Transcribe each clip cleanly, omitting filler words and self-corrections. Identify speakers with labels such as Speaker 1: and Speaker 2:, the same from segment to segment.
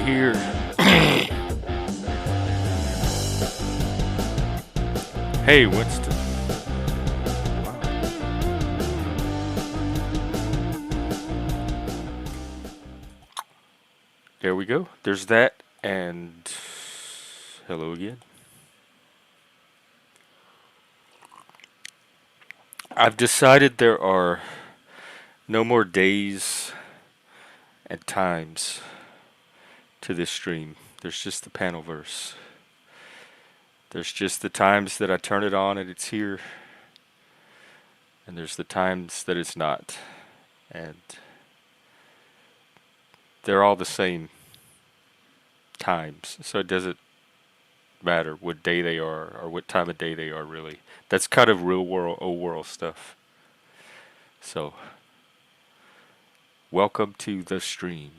Speaker 1: here. Hey, Winston. There we go. There's that. And hello again. I've decided there are no more days and times to this stream. There's just the panel verse. There's just the times that I turn it on and it's here. And there's the times that it's not. And they're all the same times. So it doesn't matter what day they are or what time of day they are, really. That's kind of real world, old world stuff. So, welcome to the stream.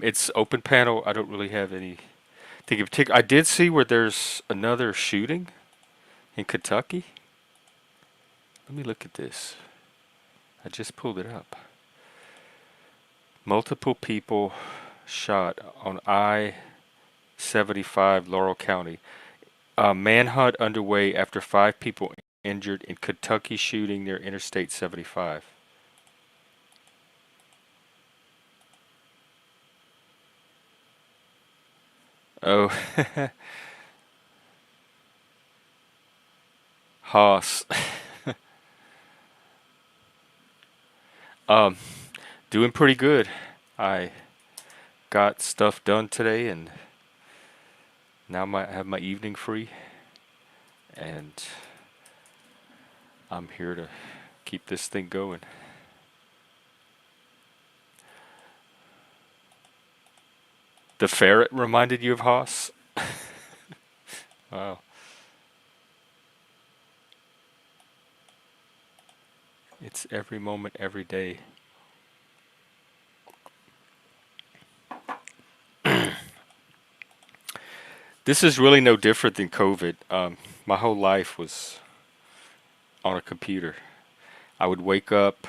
Speaker 1: It's open panel. I don't really have anything in particular. I did see where there's another shooting in Kentucky. Let me look at this. I just pulled it up. Multiple people shot on I-75 Laurel County. Manhunt underway after 5 people injured in Kentucky shooting near Interstate 75. Oh, Haas. um, Doing pretty good. I got stuff done today and now I have my evening free. And I'm here to keep this thing going. The ferret reminded you of Haas? Wow. It's every moment, every day. This is really no different than COVID. My whole life was on a computer. I would wake up,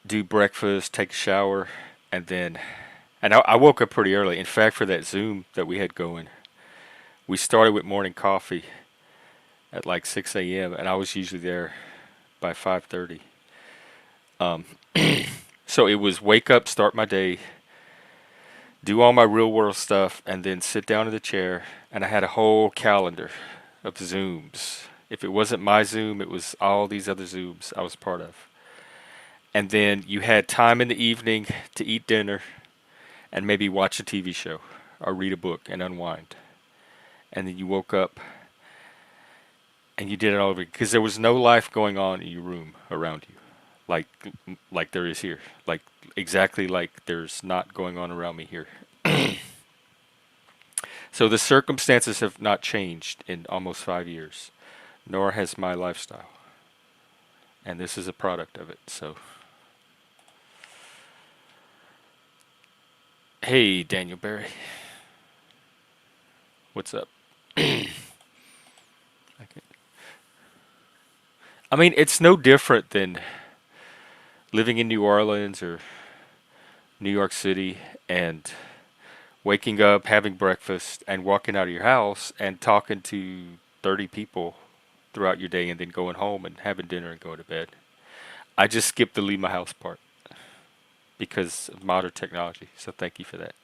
Speaker 1: do breakfast, take a shower, and I woke up pretty early. In fact, for that Zoom that we had going, we started with morning coffee at like 6 a.m. and I was usually there by 5:30. Um, so it was wake up, start my day, do all my real world stuff, and then sit down in the chair. And I had a whole calendar of Zooms. If it wasn't my Zoom, it was all these other Zooms I was part of. And then you had time in the evening to eat dinner and maybe watch a TV show or read a book and unwind. And then you woke up and you did it all over because there was no life going on in your room around you, like like there is here, like exactly like there's not going on around me here. So the circumstances have not changed in almost 5 years, nor has my lifestyle, and this is a product of it. So, hey, Daniel Barry, what's up? Okay. I mean, it's no different than living in New Orleans or New York City and waking up, having breakfast, and walking out of your house and talking to 30 people throughout your day and then going home and having dinner and going to bed. I just skipped the leave my house part because of modern technology. So thank you for that.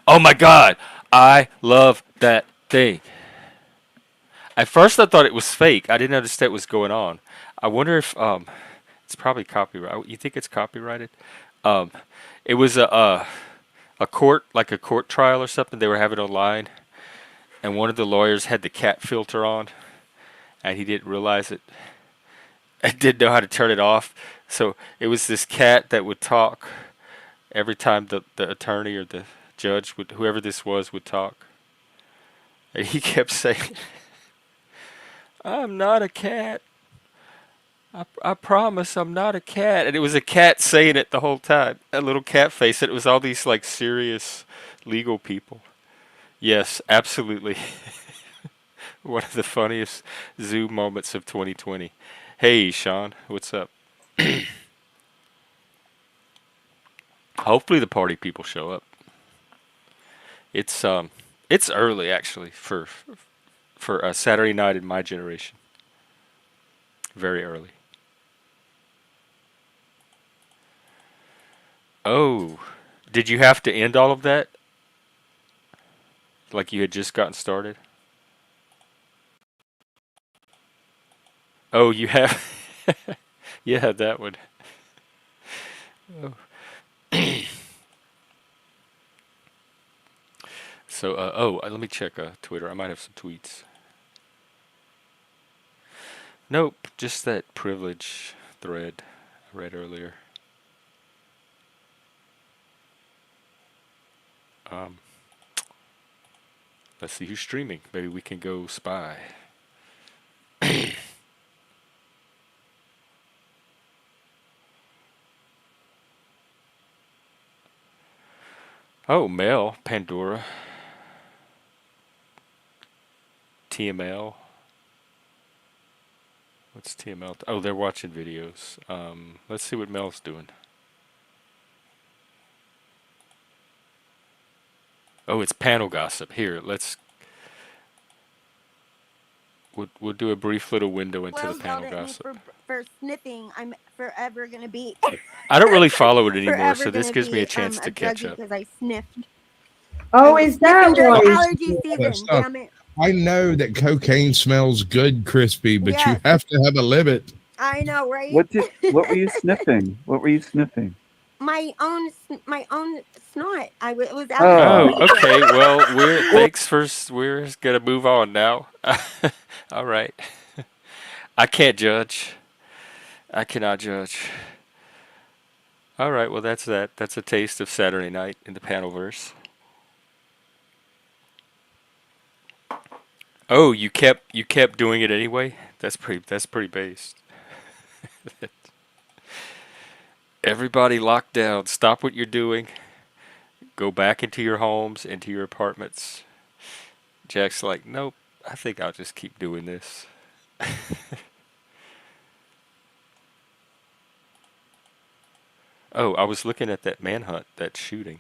Speaker 1: Oh my God, I love that thing. At first I thought it was fake. I didn't understand what was going on. I wonder if it's probably copyright. You think it's copyrighted? Um, it was a court, like a court trial or something they were having online, and one of the lawyers had the cat filter on, and he didn't realize it. I didn't know how to turn it off. So it was this cat that would talk every time the attorney or the judge would, whoever this was, would talk. And he kept saying, I'm not a cat. I promise I'm not a cat. And it was a cat saying it the whole time. A little cat face. And it was all these like serious legal people. Yes, absolutely. One of the funniest Zoom moments of 2020. Hey, Sean, what's up? Hopefully the party people show up. It's it's early actually for a Saturday night in my generation. Very early. Oh, did you have to end all of that? Like you had just gotten started? Oh, you have. Yeah, that would. Oh. So, let me check Twitter. I might have some tweets. Nope, just that privilege thread I read earlier. Um, let's see who's streaming. Maybe we can go spy. Oh, Mel, Pandora, TML. What's TML? Oh, they're watching videos. Let's see what Mel's doing. Oh, it's panel gossip. Here, we'll do a brief little window into the
Speaker 2: Well, yelled
Speaker 1: panel
Speaker 2: at me
Speaker 1: gossip.
Speaker 2: for sniffing. I'm forever gonna be
Speaker 1: I don't really follow it anymore,
Speaker 2: forever
Speaker 1: so this
Speaker 2: gonna
Speaker 1: gives me a
Speaker 2: be
Speaker 1: chance
Speaker 2: a
Speaker 1: to catch
Speaker 2: druggie
Speaker 1: up.
Speaker 2: because I sniffed.
Speaker 3: Oh,
Speaker 2: I was
Speaker 3: is
Speaker 2: sniffing
Speaker 3: that
Speaker 2: during
Speaker 3: why?
Speaker 4: I used to
Speaker 2: allergy
Speaker 4: do all that
Speaker 2: season.
Speaker 4: stuff.
Speaker 2: Damn it!
Speaker 4: I know that cocaine smells good, crispy, but you
Speaker 2: Yes,
Speaker 4: have to have a limit.
Speaker 2: I know, right?
Speaker 5: What were you sniffing? What were you sniffing?
Speaker 2: my own snot. It was allergy
Speaker 1: Oh,
Speaker 5: Oh,
Speaker 2: season.
Speaker 1: okay. Well, we're gonna move on now. All right. I can't judge. I cannot judge. All right. Well, that's that. That's a taste of Saturday night in the panelverse. Oh, you kept doing it anyway. That's pretty based. Everybody locked down. Stop what you're doing. Go back into your homes, into your apartments. Jack's like, nope. I think I'll just keep doing this. Oh, I was looking at that manhunt, that shooting.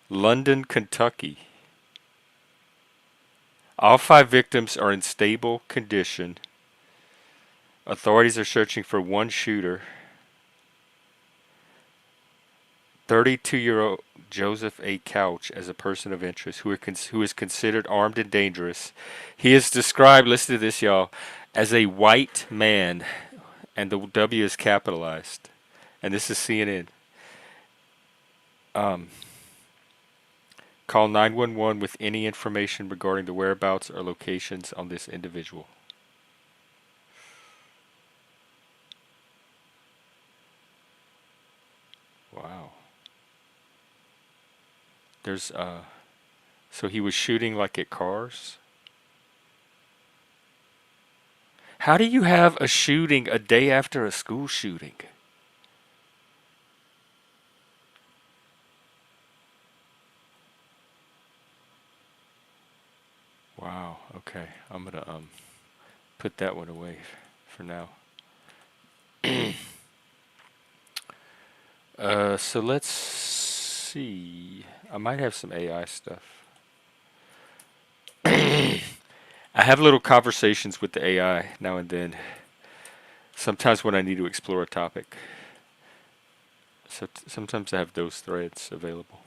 Speaker 1: London, Kentucky. All 5 victims are in stable condition. Authorities are searching for one shooter. 32-year-old Joseph A. Couch as a person of interest who is considered armed and dangerous. He is described, listen to this, y'all, as a white man, and the W is capitalized. And this is CNN. Um, Call 911 with any information regarding the whereabouts or locations on this individual. Wow. There's so he was shooting like at cars. How do you have a shooting a day after a school shooting? Wow. Okay. I'm gonna put that one away for now. So let's see. I might have some AI stuff. I have little conversations with the AI now and then. Sometimes when I need to explore a topic. So sometimes I have those threads available.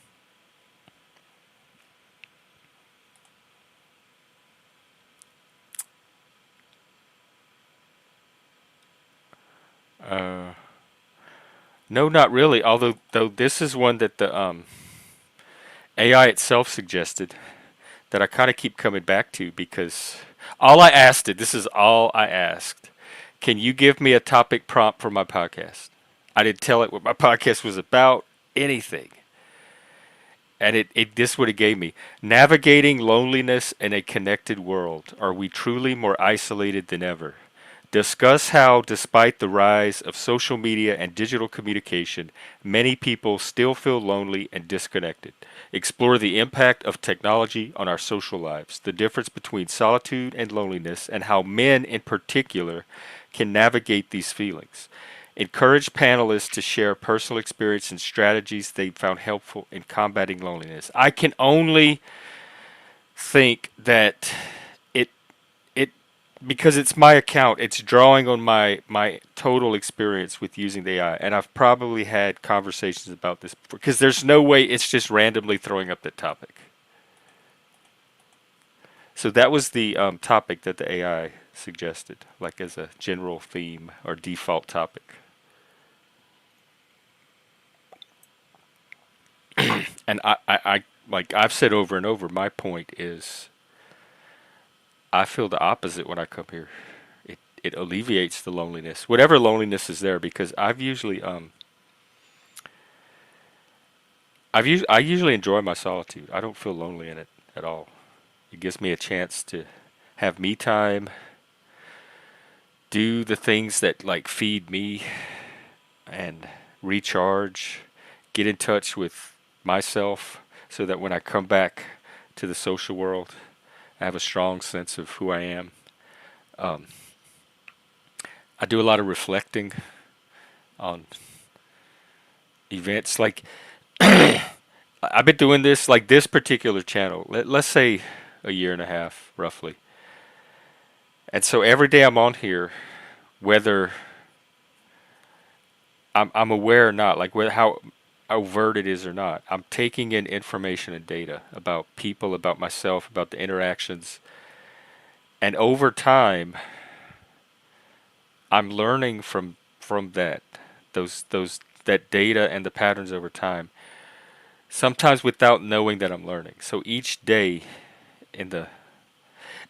Speaker 1: Uh, no, not really. Although, though, this is one that the AI itself suggested that I kind of keep coming back to because all I asked it. This is all I asked. Can you give me a topic prompt for my podcast? I didn't tell it what my podcast was about. Anything. And this is what it gave me. Navigating loneliness in a connected world. Are we truly more isolated than ever? Discuss how, despite the rise of social media and digital communication, many people still feel lonely and disconnected. Explore the impact of technology on our social lives, the difference between solitude and loneliness, and how men in particular can navigate these feelings. Encourage panelists to share personal experience and strategies they found helpful in combating loneliness. I can only think that it it because it's my account, it's drawing on my total experience with using the AI, and I've probably had conversations about this before, because there's no way it's just randomly throwing up that topic. So that was the topic that the AI suggested, like as a general theme or default topic. And I like I've said over and over, my point is I feel the opposite when I come here. It alleviates the loneliness, whatever loneliness is there, because I usually enjoy my solitude. I don't feel lonely in it at all. It gives me a chance to have me time, do the things that like feed me and recharge, get in touch with myself so that when I come back to the social world, I have a strong sense of who I am. Um, I do a lot of reflecting on events. Like I've been doing this, like this particular channel, let's say a year and a half, roughly. And so every day I'm on here, whether I'm aware or not, like whether how overt it is or not, I'm taking in information and data about people, about myself, about the interactions. And over time, I'm learning from those that data and the patterns over time. Sometimes without knowing that I'm learning. So each day in the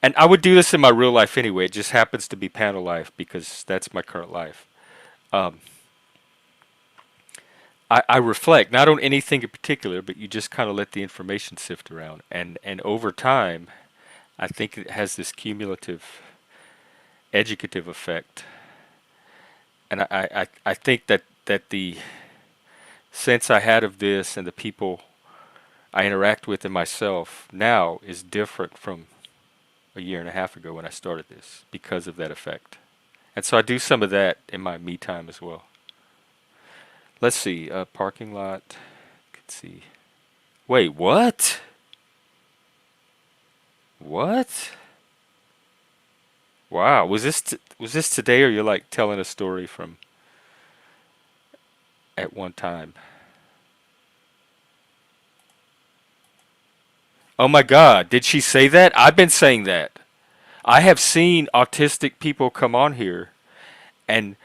Speaker 1: and I would do this in my real life anyway. It just happens to be panel life because that's my current life. Um, I reflect not on anything in particular, but you just kind of let the information sift around, and over time, I think it has this cumulative educative effect, and I think that the sense I had of this and the people I interact with and myself now is different from a year and a half ago when I started this because of that effect. And so I do some of that in my me time as well. Let's see, parking lot. Let's see. Wait, what? What? Wow, was this today, or you're like telling a story from at one time? Oh my God, did she say that? I've been saying that. I have seen autistic people come on here and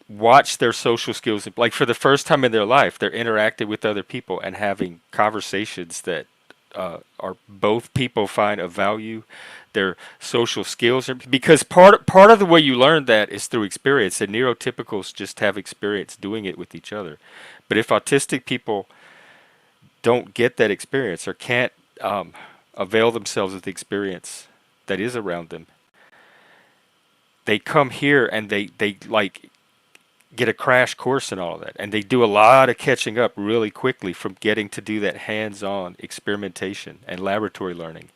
Speaker 1: watch their social skills, like for the first time in their life, they're interacting with other people and having conversations that are both people find of value. Their social skills are, because part of the way you learn that is through experience, and neurotypicals just have experience doing it with each other. But if autistic people don't get that experience or can't avail themselves of the experience that is around them, they come here and they like get a crash course in all of that, and they do a lot of catching up really quickly from getting to do that hands-on experimentation and laboratory learning.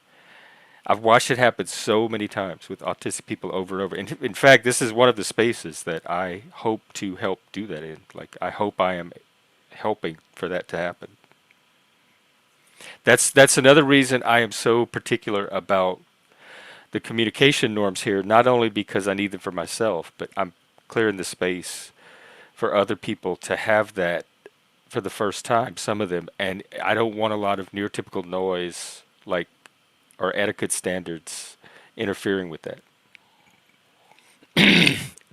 Speaker 1: I've watched it happen so many times with autistic people over and over. In fact, this is one of the spaces that I hope to help do that in. Like, I hope I am helping for that to happen. That's another reason I am so particular about the communication norms here, not only because I need them for myself, but I'm clearing the space for other people to have that for the first time, some of them. And I don't want a lot of neurotypical noise, like, or etiquette standards interfering with that.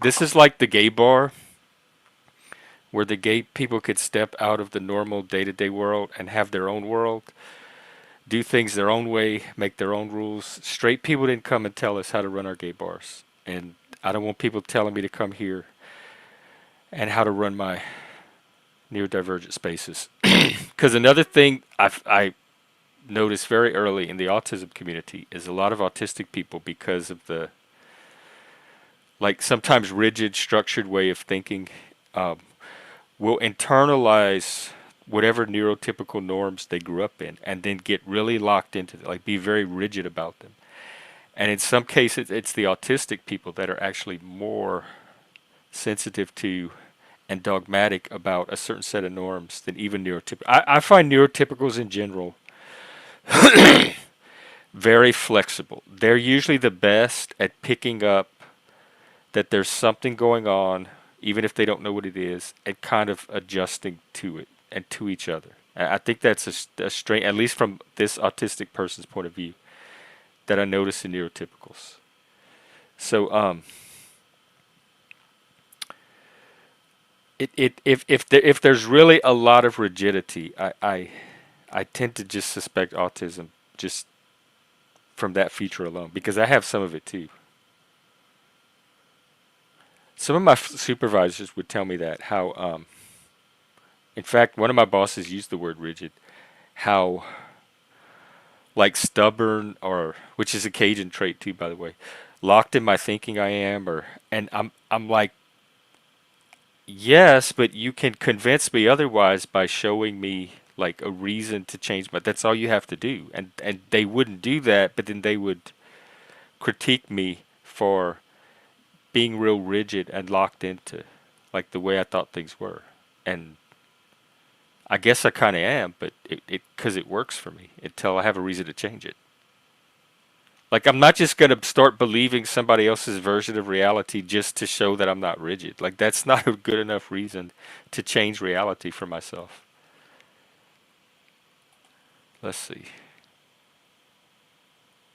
Speaker 1: This is like the gay bar, where the gay people could step out of the normal day-to-day world and have their own world, do things their own way, make their own rules. Straight people didn't come and tell us how to run our gay bars. And I don't want people telling me to come here and how to run my neurodivergent spaces. Because another thing I noticed very early in the autism community is a lot of autistic people, because of the like sometimes rigid, structured way of thinking, will internalize whatever neurotypical norms they grew up in, and then get really locked into it, like be very rigid about them. And in some cases, it's the autistic people that are actually more sensitive to and dogmatic about a certain set of norms than even neurotypical. I find neurotypicals in general very flexible. They're usually the best at picking up that there's something going on, even if they don't know what it is, and kind of adjusting to it and to each other. I think that's a strength, at least from this autistic person's point of view, that I notice in neurotypicals. So, if there's really a lot of rigidity, I tend to just suspect autism just from that feature alone because I have some of it too. Some of my supervisors would tell me that how, in fact, one of my bosses used the word rigid, how like stubborn or which is a Cajun trait too, by the way, locked in my thinking I am, or and I'm like, yes, but you can convince me otherwise by showing me like a reason to change my. That's all you have to do, and they wouldn't do that, but then they would critique me for being real rigid and locked into like the way I thought things were, and I guess I kind of am, but it because it works for me until I have a reason to change it. Like I'm not just gonna start believing somebody else's version of reality just to show that I'm not rigid. Like that's not a good enough reason to change reality for myself. Let's see.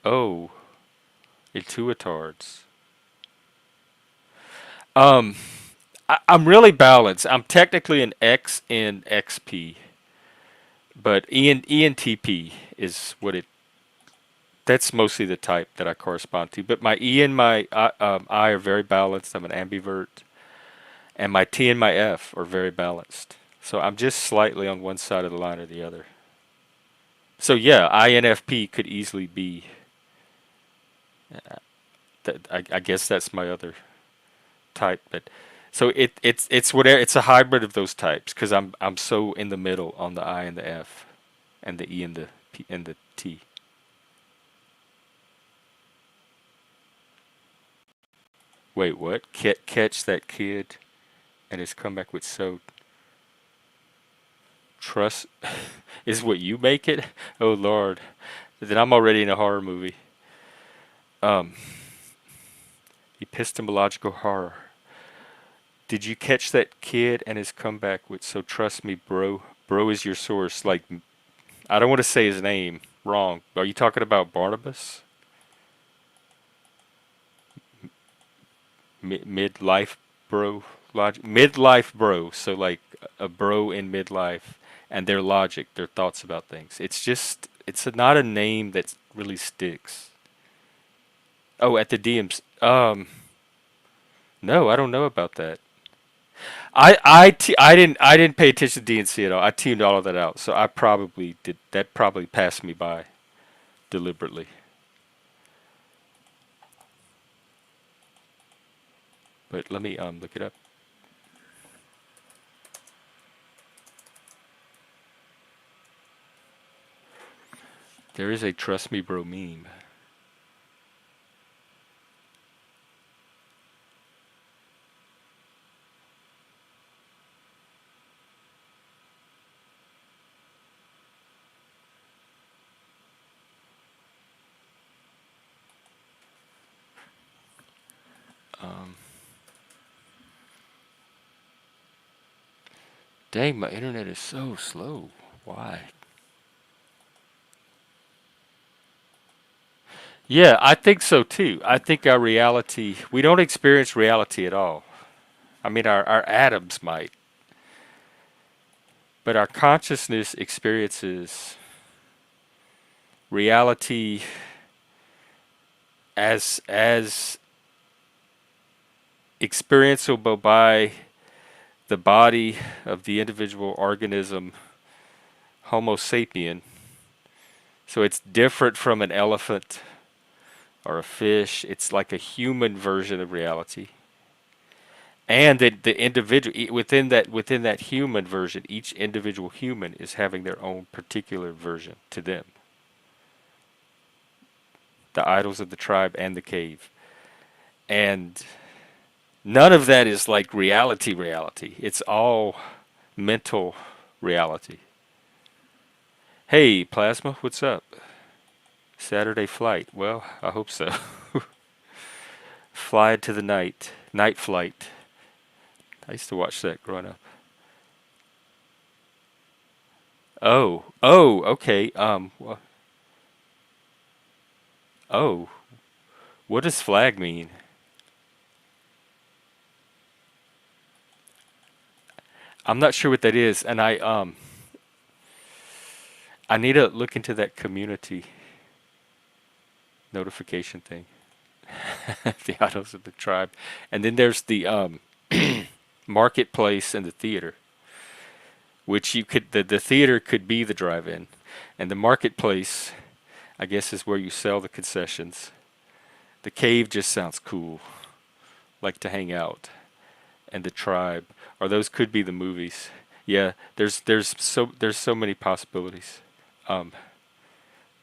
Speaker 1: Oh, intuitards. Um, I'm really balanced. I'm technically an X in XP, but ENTP is what it. That's mostly the type that I correspond to. But my E and my I are very balanced. I'm an ambivert, and my T and my F are very balanced. So I'm just slightly on one side of the line or the other. So yeah, INFP could easily be. I guess that's my other type, but so it's whatever. It's a hybrid of those types because I'm so in the middle on the I and the F, and the E and the P and the T. Wait, what? Catch that kid and his comeback with so trust is what you make it? Oh Lord. Then I'm already in a horror movie. Um Epistemological horror. Did you catch that kid and his comeback with so trust me, bro? Bro is your source. Like I don't want to say his name wrong. Are you talking about Barnabas? Midlife bro logic midlife bro, so like a bro in midlife and their logic, their thoughts about things. It's just not a name that really sticks. Oh, at the DMs. No, I don't know about that. I didn't pay attention to DNC at all. I tuned all of that out, so I probably did that. Probably passed me by deliberately. But let me look it up. There is a trust me bro meme. Um, Dang, my internet is so slow. Why? Yeah, I think so too. I think our reality, we don't experience reality at all. I mean, our atoms might, but our consciousness experiences reality as experienceable by the body of the individual organism, Homo sapien. So it's different from an elephant or a fish. It's like a human version of reality. And that the individual within that human version, each individual human is having their own particular version to them. The idols of the tribe and the cave. And None of that is like reality. It's all mental reality. Hey, Plasma, what's up? Saturday flight. Well, I hope so. Fly to the night flight. I used to watch that growing up. Okay. Oh, what does flag mean? I'm not sure what that is, and I need to look into that community notification thing. The idols of the tribe, and then there's the marketplace and the theater, which you could the theater could be the drive-in, and the marketplace, I guess, is where you sell the concessions. The cave just sounds cool, like to hang out, and the tribe, or those could be the movies. Yeah, there's so many possibilities. Um,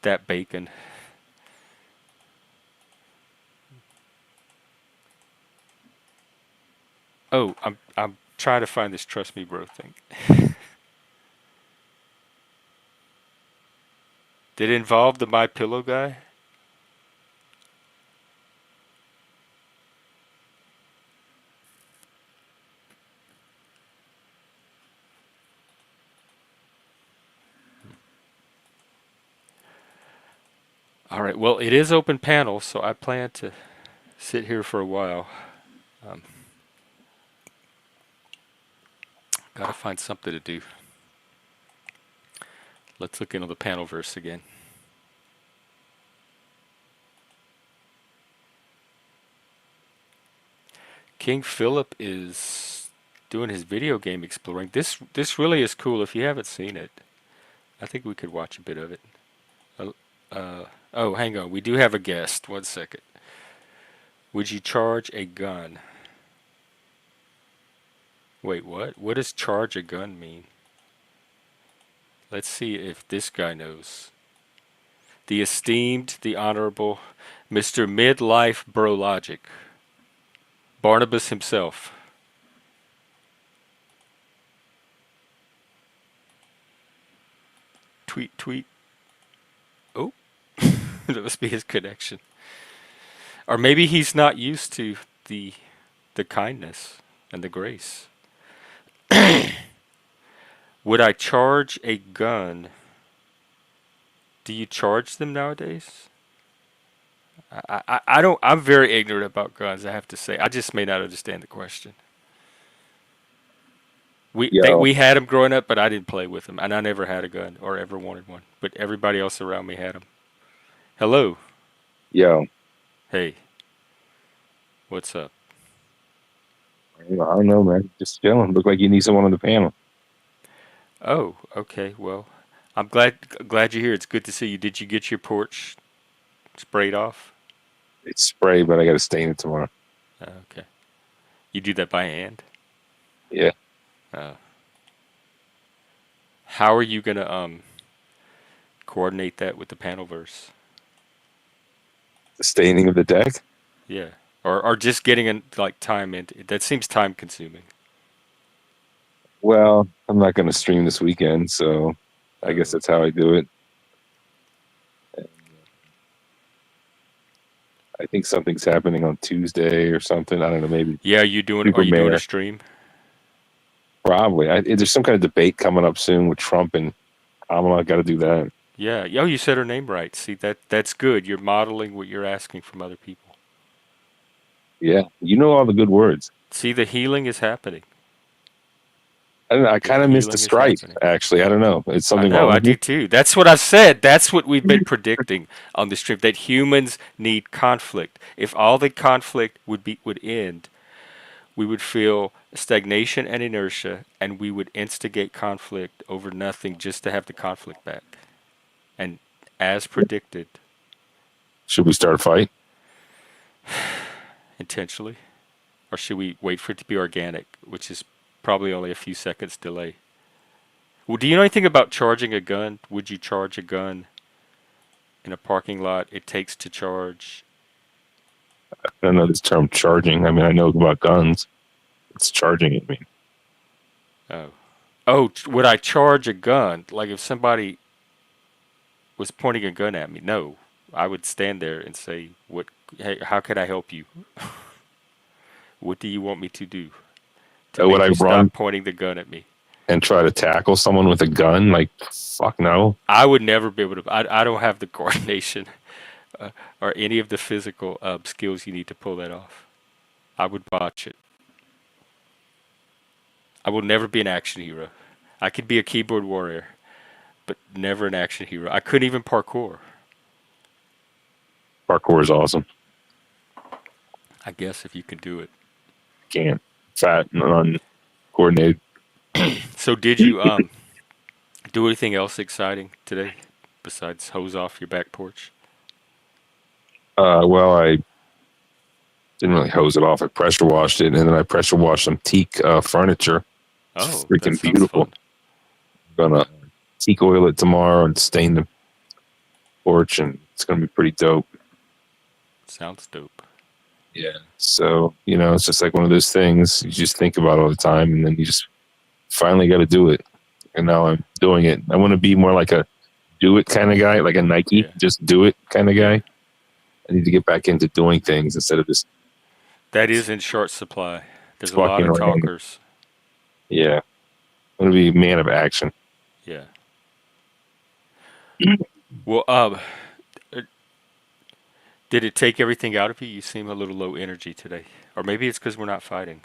Speaker 1: that bacon. Oh, I'm trying to find this trust me bro thing. Did it involve the My Pillow guy? All right. Well, it is open panel, so I plan to sit here for a while. Um, Gotta find something to do. Let's look into the panel verse again. King Philip is doing his video game exploring. This really is cool. If you haven't seen it, I think we could watch a bit of it. Uh, oh, hang on. We do have a guest. 1 second. Would you charge a gun? Wait, what? What does charge a gun mean? Let's see if this guy knows. The esteemed, the honorable Mr. Midlife Bro Logic, Barnabas himself. Tweet, tweet. Oh, that must be his connection. Or maybe he's not used to the kindness and the grace. Would I charge a gun? Do you charge them nowadays? I don't. I'm very ignorant about guns. I have to say. I just may not understand the question.
Speaker 3: Yo,
Speaker 1: We had them growing up, but I didn't play with them, and I never had a gun or ever wanted one. But everybody else around me had them. Hello.
Speaker 3: yo,
Speaker 1: Hey. What's up?
Speaker 3: I don't know, man. Just chilling. Look like you need someone on the panel.
Speaker 1: Oh, okay. Well, I'm glad you're here. It's good to see you. Did you get your porch sprayed off?
Speaker 3: It's spray, but I got to stain it tomorrow.
Speaker 1: Okay. You do that by hand?
Speaker 3: Yeah,
Speaker 1: Uh, how are you gonna coordinate that with the panel verse?
Speaker 3: the staining of the deck.
Speaker 1: Yeah. Or just getting like time into it. That seems time consuming.
Speaker 3: Well, I'm not going to stream this weekend, so I guess that's how I do it. I think something's happening on Tuesday or something. I don't know. Maybe
Speaker 1: Yeah, are you doing a stream?
Speaker 3: probably. There's some kind of debate coming up soon with Trump and Kamala. Got to do that.
Speaker 1: Yeah. Oh, you said her name right. See, that's good. You're modeling what you're asking from other people.
Speaker 3: Yeah, you know all the good words.
Speaker 1: See, the healing is happening.
Speaker 3: I don't know. I kind of missed
Speaker 1: healing
Speaker 3: the
Speaker 1: is
Speaker 3: stripe.
Speaker 1: happening.
Speaker 3: Actually, I don't know. It's
Speaker 1: I
Speaker 3: something
Speaker 1: know,
Speaker 3: wrong
Speaker 1: I
Speaker 3: with
Speaker 1: do
Speaker 3: me.
Speaker 1: too. That's what I've said. That's what we've been predicting on the stream, that humans need conflict. If all the conflict would end, we would feel stagnation and inertia, and we would instigate conflict over nothing just to have the conflict back. And as predicted,
Speaker 3: Should we start a fight?
Speaker 1: intentionally, or should we wait for it to be organic, which is probably only a few seconds delay? Well, do you know anything about charging a gun? Would you charge a gun in a parking lot? It takes to charge
Speaker 3: I don't know this term charging. I mean, I know about guns. It's charging. I mean,
Speaker 1: Would I charge a gun? Like if somebody was pointing a gun at me? No, I would stand there and say, "What? Hey, how can I help you? What do you want me to do to
Speaker 3: would
Speaker 1: make
Speaker 3: I
Speaker 1: you
Speaker 3: run
Speaker 1: stop pointing the gun at me?"
Speaker 3: and try to tackle someone with a gun? Like, fuck no.
Speaker 1: I would never be able to. I don't have the coordination or any of the physical skills you need to pull that off. I would botch it. I will never be an action hero. I could be a keyboard warrior, but never an action hero. I couldn't even parkour.
Speaker 3: Parkour is awesome.
Speaker 1: I guess if you could do it.
Speaker 3: Can't. Fat and uncoordinated.
Speaker 1: So did you do anything else exciting today besides hose off your back porch?
Speaker 3: Well, I didn't really hose it off. I pressure washed it, and then I pressure washed some teak furniture. It's
Speaker 1: Oh, that
Speaker 3: freaking
Speaker 1: sounds
Speaker 3: beautiful.
Speaker 1: fun.
Speaker 3: I'm gonna teak oil it tomorrow and stain the porch, and it's gonna be pretty dope.
Speaker 1: Sounds dope.
Speaker 3: Yeah. So, it's just like one of those things you just think about all the time, and then you just finally got to do it. And now I'm doing it. I want to be more like a do it kind of guy, like a Nike,
Speaker 1: Yeah.
Speaker 3: just do it kind of guy. I need to get back into doing things instead of just
Speaker 1: That is in short supply. There's a lot
Speaker 3: fucking
Speaker 1: of
Speaker 3: around.
Speaker 1: talkers.
Speaker 3: Yeah. I want to be a man of action.
Speaker 1: Yeah. Well, did it take everything out of you? You seem a little low energy today, or maybe it's because we're not fighting.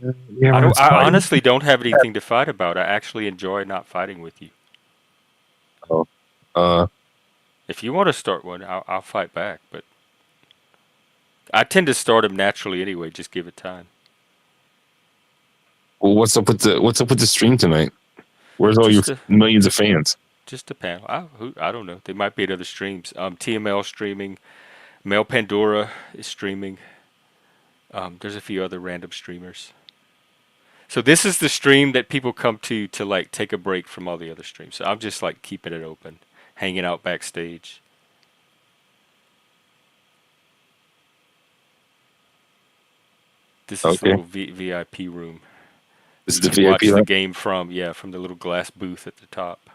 Speaker 3: Yeah,
Speaker 1: I don't.
Speaker 3: it's
Speaker 1: I
Speaker 3: fine.
Speaker 1: honestly don't have anything to fight about. I actually enjoy not fighting with you.
Speaker 3: Uh,
Speaker 1: If you want to start one, I'll fight back. But I tend to start them naturally anyway. Just give it time.
Speaker 3: well, what's up with the stream tonight? Where's all your
Speaker 1: Just a
Speaker 3: millions of fans?
Speaker 1: just a panel. I don't know. They might be at other streams. TML streaming. Mel Pandora is streaming. There's a few other random streamers. So this is the stream that people come to like take a break from all the other streams. So I'm just like keeping it open, hanging out backstage. This is the
Speaker 3: Okay.
Speaker 1: little VIP room.
Speaker 3: This is
Speaker 1: You
Speaker 3: the
Speaker 1: can watch
Speaker 3: VIP
Speaker 1: the
Speaker 3: line?
Speaker 1: game from the little glass booth at the top.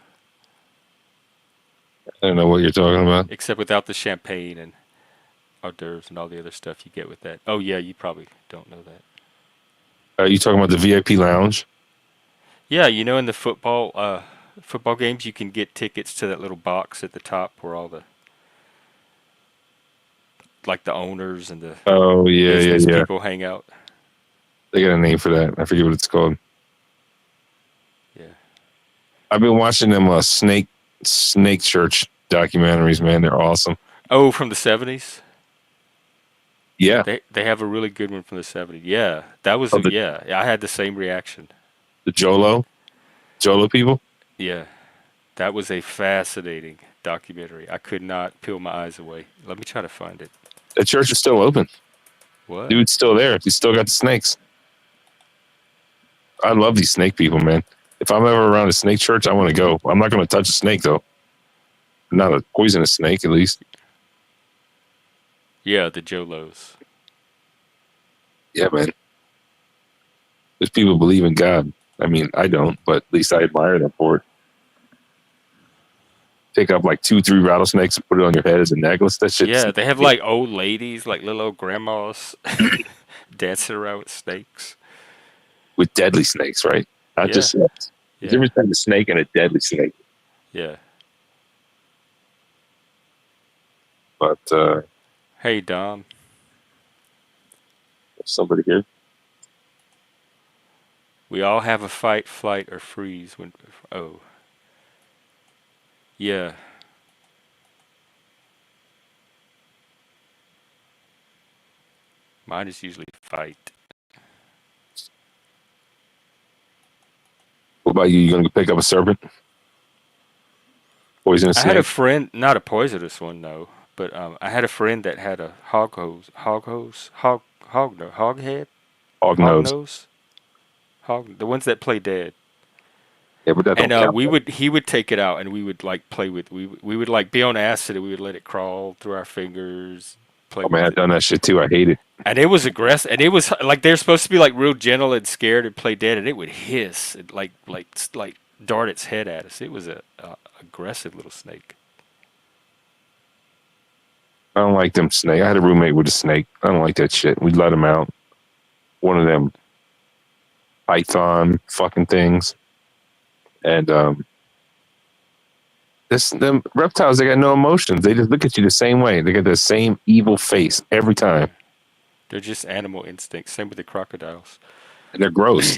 Speaker 3: I don't know what you're talking about.
Speaker 1: Except without the champagne and hors d'oeuvres and all the other stuff you get with that. Oh yeah, you probably don't know that.
Speaker 3: Are you talking about the VIP lounge?
Speaker 1: Yeah, in the football games, you can get tickets to that little box at the top where all the owners and the
Speaker 3: Oh, yeah,
Speaker 1: business
Speaker 3: yeah.
Speaker 1: people hang out.
Speaker 3: They got a name for that. I forget what it's called.
Speaker 1: Yeah.
Speaker 3: I've been watching them Snake Church documentaries, man. They're awesome.
Speaker 1: Oh, from the 70s?
Speaker 3: Yeah.
Speaker 1: They have a really good one from the 70s. Yeah. That was
Speaker 3: Oh,
Speaker 1: yeah, I had the same reaction.
Speaker 3: The Jolo people.
Speaker 1: Yeah. That was a fascinating documentary. I could not peel my eyes away. Let me try to find it.
Speaker 3: The church is still open.
Speaker 1: What?
Speaker 3: Dude's still there. He's still got the snakes. I love these snake people, man. If I'm ever around a snake church, I want to go. I'm not going to touch a snake, though. Not a poisonous snake, at least.
Speaker 1: Yeah, the Jolos.
Speaker 3: Yeah, man. There's people who believe in God. I mean, I don't, but at least I admire them for it. Take up like 2-3 rattlesnakes and put it on your head as a necklace. That shit.
Speaker 1: Yeah, they have like old ladies, like little old grandmas dancing around with snakes.
Speaker 3: With deadly snakes, right? Not just snakes.
Speaker 1: Yeah.
Speaker 3: There's a difference between a snake and a deadly snake.
Speaker 1: Yeah.
Speaker 3: But
Speaker 1: Hey, Dom.
Speaker 3: there's somebody here.
Speaker 1: We all have a fight, flight, or freeze when. Oh. Yeah. Mine is usually fight.
Speaker 3: What about you? You going to go pick up a serpent? Poisonous
Speaker 1: I
Speaker 3: snake?
Speaker 1: had a friend, not a poisonous one, no, but I had a friend that had a hog head, hog
Speaker 3: Hognose.
Speaker 1: nose, the ones that play dead.
Speaker 3: Yeah, but that don't
Speaker 1: And
Speaker 3: count.
Speaker 1: he would take it out, and we would like play with, we would like be on acid, and we would let it crawl through our fingers, play
Speaker 3: Oh man,
Speaker 1: with
Speaker 3: I've
Speaker 1: it.
Speaker 3: done that shit too. I hate it.
Speaker 1: And it was aggressive, and it was like they're supposed to be like real gentle and scared and play dead, and it would hiss and like dart its head at us. It was a aggressive little snake.
Speaker 3: I don't like them snake. I had a roommate with a snake. I don't like that shit. We let him out. One of them python fucking things. And them reptiles, they got no emotions. They just look at you the same way. They got the same evil face every time.
Speaker 1: They're just animal instincts. Same with the crocodiles.
Speaker 3: And they're gross.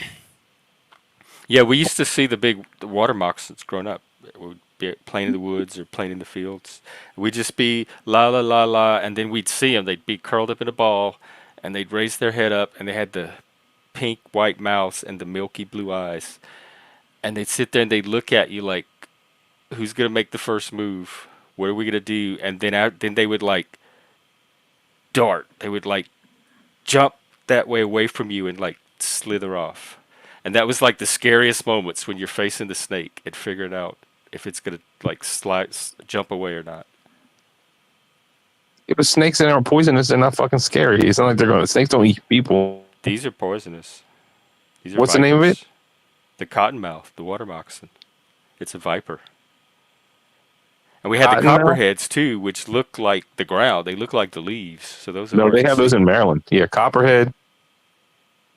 Speaker 1: Yeah, we used to see the water moccasins growing up. We would be playing in the woods or playing in the fields. We'd just be la la la la, and then we'd see them. They'd be curled up in a ball, and they'd raise their head up, and they had the pink white mouths and the milky blue eyes, and they'd sit there and they'd look at you like, "Who's gonna make the first move? What are we gonna do?" And then they would like dart. They would like jump that way away from you and like slither off. And that was like the scariest moments when you're facing the snake and figuring out if it's gonna like jump away or not.
Speaker 3: If the snakes that are poisonous, they're not fucking scary. It's not like they're going to. Snakes don't eat people.
Speaker 1: These are poisonous. These are
Speaker 3: What's the name of it?
Speaker 1: The cottonmouth, the water moccasin. It's a viper. And we had the
Speaker 3: Cottonmouth?
Speaker 1: copperheads too, which look like the ground. They look like the leaves. So those are
Speaker 3: No,
Speaker 1: hard
Speaker 3: they
Speaker 1: to
Speaker 3: have those
Speaker 1: see.
Speaker 3: in Maryland. Yeah, copperhead.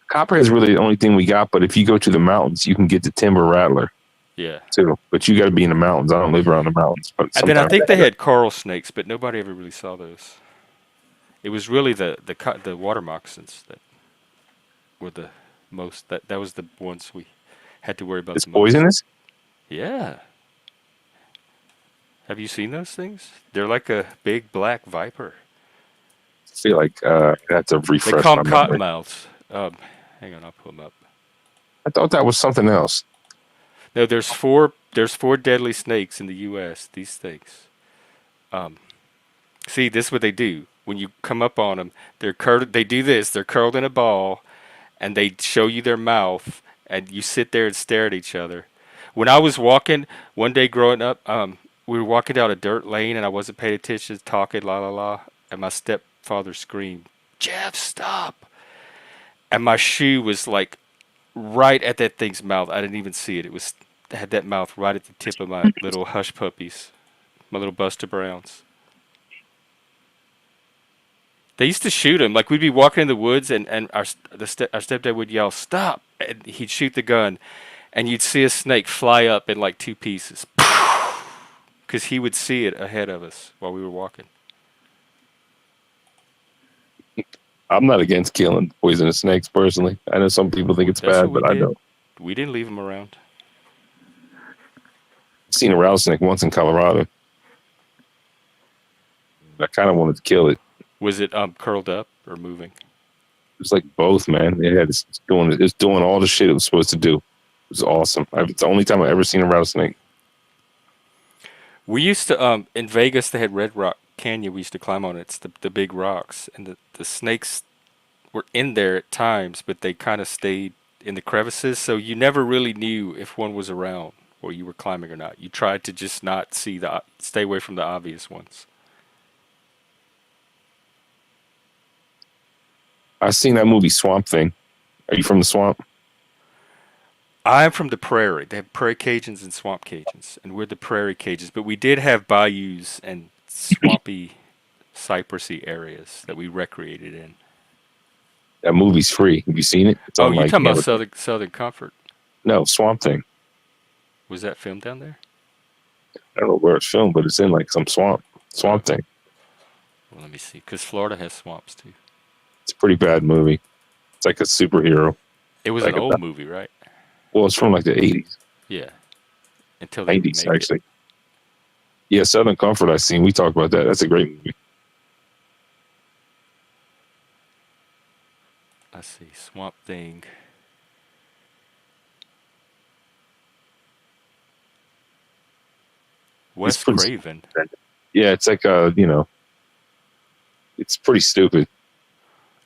Speaker 3: Copperhead is really the only thing we got. But if you go to the mountains, you can get the timber rattler
Speaker 1: Yeah.
Speaker 3: too. But you got to be in the mountains. I don't live around the mountains. But
Speaker 1: And then I
Speaker 3: sometimes
Speaker 1: think they had coral snakes, but nobody ever really saw those. It was really the water moccasins that were the most. That was the ones we had to worry about
Speaker 3: it's
Speaker 1: the most.
Speaker 3: poisonous.
Speaker 1: Yeah. Have you seen those things? They're like a big black viper.
Speaker 3: I feel like I have to
Speaker 1: They
Speaker 3: refresh
Speaker 1: call
Speaker 3: my
Speaker 1: them
Speaker 3: memory.
Speaker 1: cottonmouths. Hang on, I'll pull them up.
Speaker 3: I thought that was something else.
Speaker 1: No, there's four deadly snakes in the U.S. These things. See, this is what they do. When you come up on them, they're curled. They do this. They're curled in a ball, and they show you their mouth, and you sit there and stare at each other. When I was walking one day growing up, we were walking down a dirt lane, and I wasn't paying attention, talking la la la, and my stepfather screamed, "Jeff, stop!" And my shoe was like right at that thing's mouth. I didn't even see it. It had that mouth right at the tip of my little hush puppies, my little Buster Browns. They used to shoot him. Like we'd be walking in the woods, and our stepdad would yell, "Stop!" and he'd shoot the gun, and you'd see a snake fly up in like two pieces, because he would see it ahead of us while we were walking.
Speaker 3: I'm not against killing poisonous snakes personally. I know some people think it's
Speaker 1: That's
Speaker 3: bad,
Speaker 1: what we
Speaker 3: but I
Speaker 1: did.
Speaker 3: don't.
Speaker 1: We didn't leave him around.
Speaker 3: I've seen a rattlesnake once in Colorado. I kind of wanted to kill it.
Speaker 1: Was it curled up or moving?
Speaker 3: It was like both, man. It's doing all the shit it was supposed to do. It was awesome. It's the only time I've ever seen a rattlesnake.
Speaker 1: We used to in Vegas. They had Red Rock Canyon. We used to climb on it. It's the big rocks, and the snakes were in there at times, but they kind of stayed in the crevices, so you never really knew if one was around or you were climbing or not. You tried to just not stay away from the obvious ones.
Speaker 3: I've seen that movie Swamp Thing. Are you from the swamp?
Speaker 1: I'm from the prairie. They have prairie Cajuns and swamp Cajuns, and we're the prairie Cajuns. But we did have bayous and swampy, cypressy areas that we recreated in.
Speaker 3: That movie's free. Have you seen it? It's
Speaker 1: Oh,
Speaker 3: on
Speaker 1: you're
Speaker 3: like
Speaker 1: talking about
Speaker 3: Amazon.
Speaker 1: Southern Comfort?
Speaker 3: No, Swamp Thing.
Speaker 1: Was that filmed down there?
Speaker 3: I don't know where it's filmed, but it's in like some swamp. Swamp Thing.
Speaker 1: Well, let me see, because Florida has swamps too.
Speaker 3: It's a pretty bad movie. It's like a superhero.
Speaker 1: It was
Speaker 3: Like
Speaker 1: an
Speaker 3: a-
Speaker 1: old movie, right?
Speaker 3: Well, it's from like the 80s,
Speaker 1: Yeah. Until they
Speaker 3: 90s
Speaker 1: remade it.
Speaker 3: actually. Yeah, Southern Comfort I've seen. We talked about that. That's a great movie.
Speaker 1: Let's see, Swamp Thing. Wes
Speaker 3: pretty-
Speaker 1: Craven.
Speaker 3: Yeah, it's like it's pretty stupid.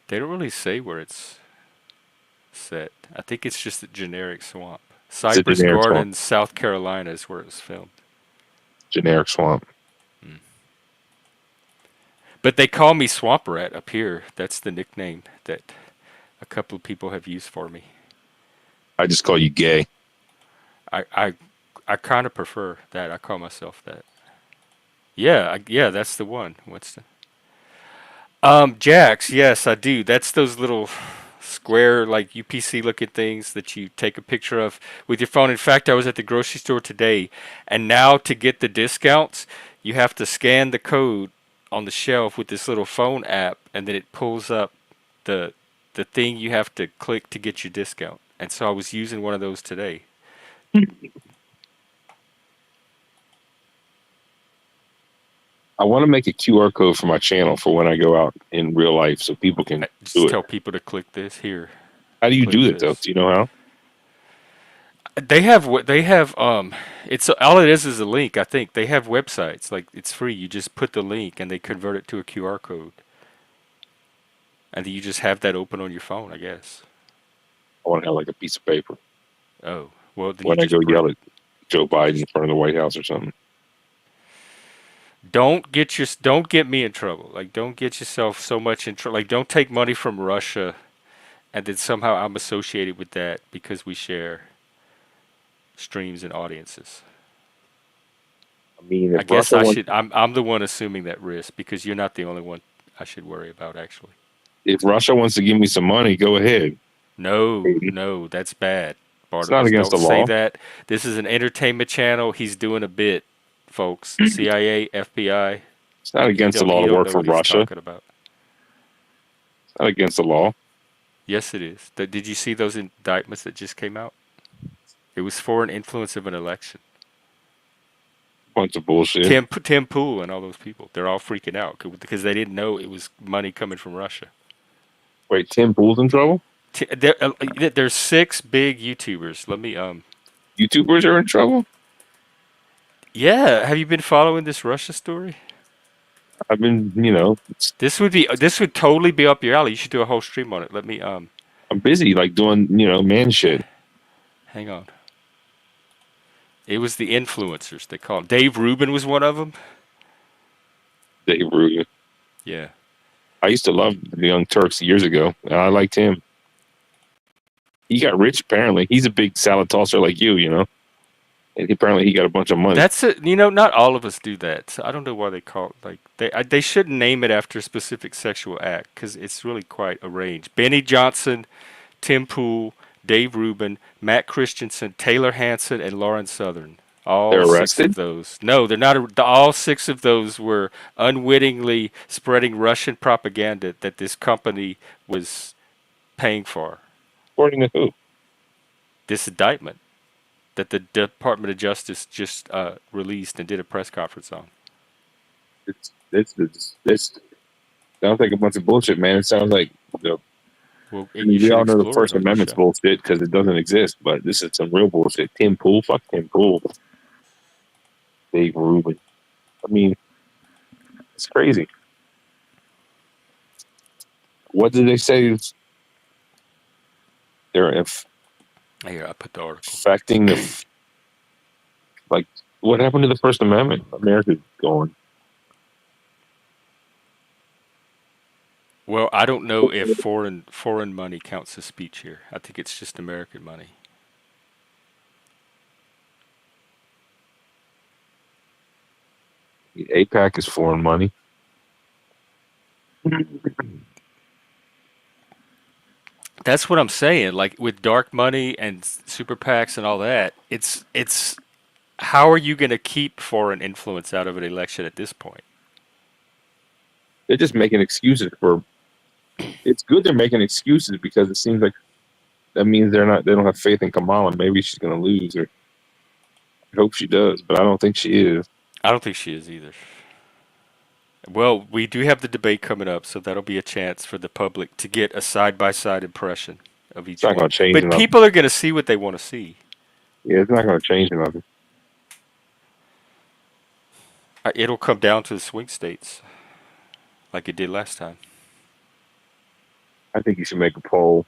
Speaker 1: They don't really say where it's set. I think it's just a generic swamp. Cypress
Speaker 3: generic swamp.
Speaker 1: Gardens, South Carolina is where it was filmed.
Speaker 3: Generic swamp.
Speaker 1: But they call me Swamp Rat up here. That's the nickname that a couple of people have used for me.
Speaker 3: I just call you gay.
Speaker 1: I kind of prefer that. I call myself that. Yeah, yeah, that's the one. What's the Jax? Yes, I do. That's those little square like UPC looking things that you take a picture of with your phone. In fact, I was at the grocery store today, and now to get the discounts, you have to scan the code on the shelf with this little phone app, and then it pulls up the thing you have to click to get your discount. And so I was using one of those today.
Speaker 3: I want to make a QR code for my channel for when I go out in real life, so people can
Speaker 1: Just
Speaker 3: do it.
Speaker 1: tell people to click this here.
Speaker 3: How do you
Speaker 1: Click
Speaker 3: do it though?
Speaker 1: this.
Speaker 3: Do you know how?
Speaker 1: They have what they have. It's all it is a link. I think they have websites like it's free. You just put the link and they convert it to a QR code, and then you just have that open on your phone. I guess.
Speaker 3: I want to have like a piece of paper
Speaker 1: Oh well, then
Speaker 3: when
Speaker 1: you
Speaker 3: I
Speaker 1: just
Speaker 3: go yell at Joe Biden in front of the White House or something.
Speaker 1: don't get me in trouble. Like don't get yourself so much in trouble. Like don't take money from Russia, and then somehow I'm associated with that because we share streams and audiences.
Speaker 3: I mean,
Speaker 1: I
Speaker 3: if
Speaker 1: guess
Speaker 3: Russia
Speaker 1: I
Speaker 3: wants,
Speaker 1: should. I'm the one assuming that risk because you're not the only one I should worry about. Actually,
Speaker 3: if Russia wants to give me some money, go ahead.
Speaker 1: no, that's bad.
Speaker 3: It's not
Speaker 1: Barnabas,
Speaker 3: against
Speaker 1: don't
Speaker 3: the
Speaker 1: say
Speaker 3: law.
Speaker 1: that. This is an entertainment channel. He's doing a bit, folks. CIA, FBI.
Speaker 3: It's not
Speaker 1: He
Speaker 3: against the
Speaker 1: don't
Speaker 3: law
Speaker 1: he
Speaker 3: to
Speaker 1: don't
Speaker 3: work
Speaker 1: know
Speaker 3: for
Speaker 1: what he's
Speaker 3: Russia.
Speaker 1: talking about.
Speaker 3: It's not against the law.
Speaker 1: Yes, it is. Did you see those indictments that just came out? It was for an influence of an election.
Speaker 3: Bunch of bullshit.
Speaker 1: Tim Pool and all those people. They're all freaking out because they didn't know it was money coming from Russia.
Speaker 3: Wait, Tim Pool's in trouble?
Speaker 1: There's 6 big YouTubers. Let me
Speaker 3: YouTubers are in trouble?
Speaker 1: Yeah, have you been following this Russia story?
Speaker 3: I've been,
Speaker 1: This would totally be up your alley. You should do a whole stream on it. Let me
Speaker 3: I'm busy like doing, man shit.
Speaker 1: hang on. It was the influencers they call 'em. Dave Rubin was one of them.
Speaker 3: Dave Rubin.
Speaker 1: Yeah.
Speaker 3: I used to love the Young Turks years ago. And I liked him. He got rich apparently. He's a big salad tosser like you, And apparently he got a bunch of money.
Speaker 1: That's it. Not all of us do that. So I don't know why they call it like they shouldn't name it after a specific sexual act because it's really quite a range. Benny Johnson, Tim Pool, Dave Rubin, Matt Christensen, Taylor Hanson, and Lauren Southern. All
Speaker 3: They're
Speaker 1: 6
Speaker 3: arrested?
Speaker 1: of those. No, they're not. All 6 of those were unwittingly spreading Russian propaganda that this company was paying for.
Speaker 3: According to who?
Speaker 1: This indictment that the Department of Justice just released and did a press conference on.
Speaker 3: This sounds like a bunch of bullshit, man. It sounds like
Speaker 1: Well,
Speaker 3: we all know the First Amendment's bullshit because it doesn't exist, but this is some real bullshit. Tim Pool, fuck Tim Pool. Dave Rubin. I mean, it's crazy. What did they say? They're
Speaker 1: Here, I put the article.
Speaker 3: affecting the like. What happened to the First Amendment? America's gone.
Speaker 1: Well, I don't know if foreign money counts as speech here. I think it's just American money.
Speaker 3: APAC is foreign money.
Speaker 1: That's what I'm saying. Like with dark money and super PACs and all that, it's how are you going to keep foreign influence out of an election at this point?
Speaker 3: They're just making excuses for. It's good they're making excuses because it seems like that means they don't have faith in Kamala. Maybe she's going to lose, or I hope she does, but I don't think she is.
Speaker 1: I don't think she is either. Well, we do have the debate coming up, so that'll be a chance for the public to get a side-by-side impression of each
Speaker 3: It's not
Speaker 1: one.
Speaker 3: going to change
Speaker 1: But
Speaker 3: nothing.
Speaker 1: people are going to see what they want to see.
Speaker 3: Yeah, it's not going to change nothing.
Speaker 1: It'll come down to the swing states, like it did last time.
Speaker 3: I think you should make a poll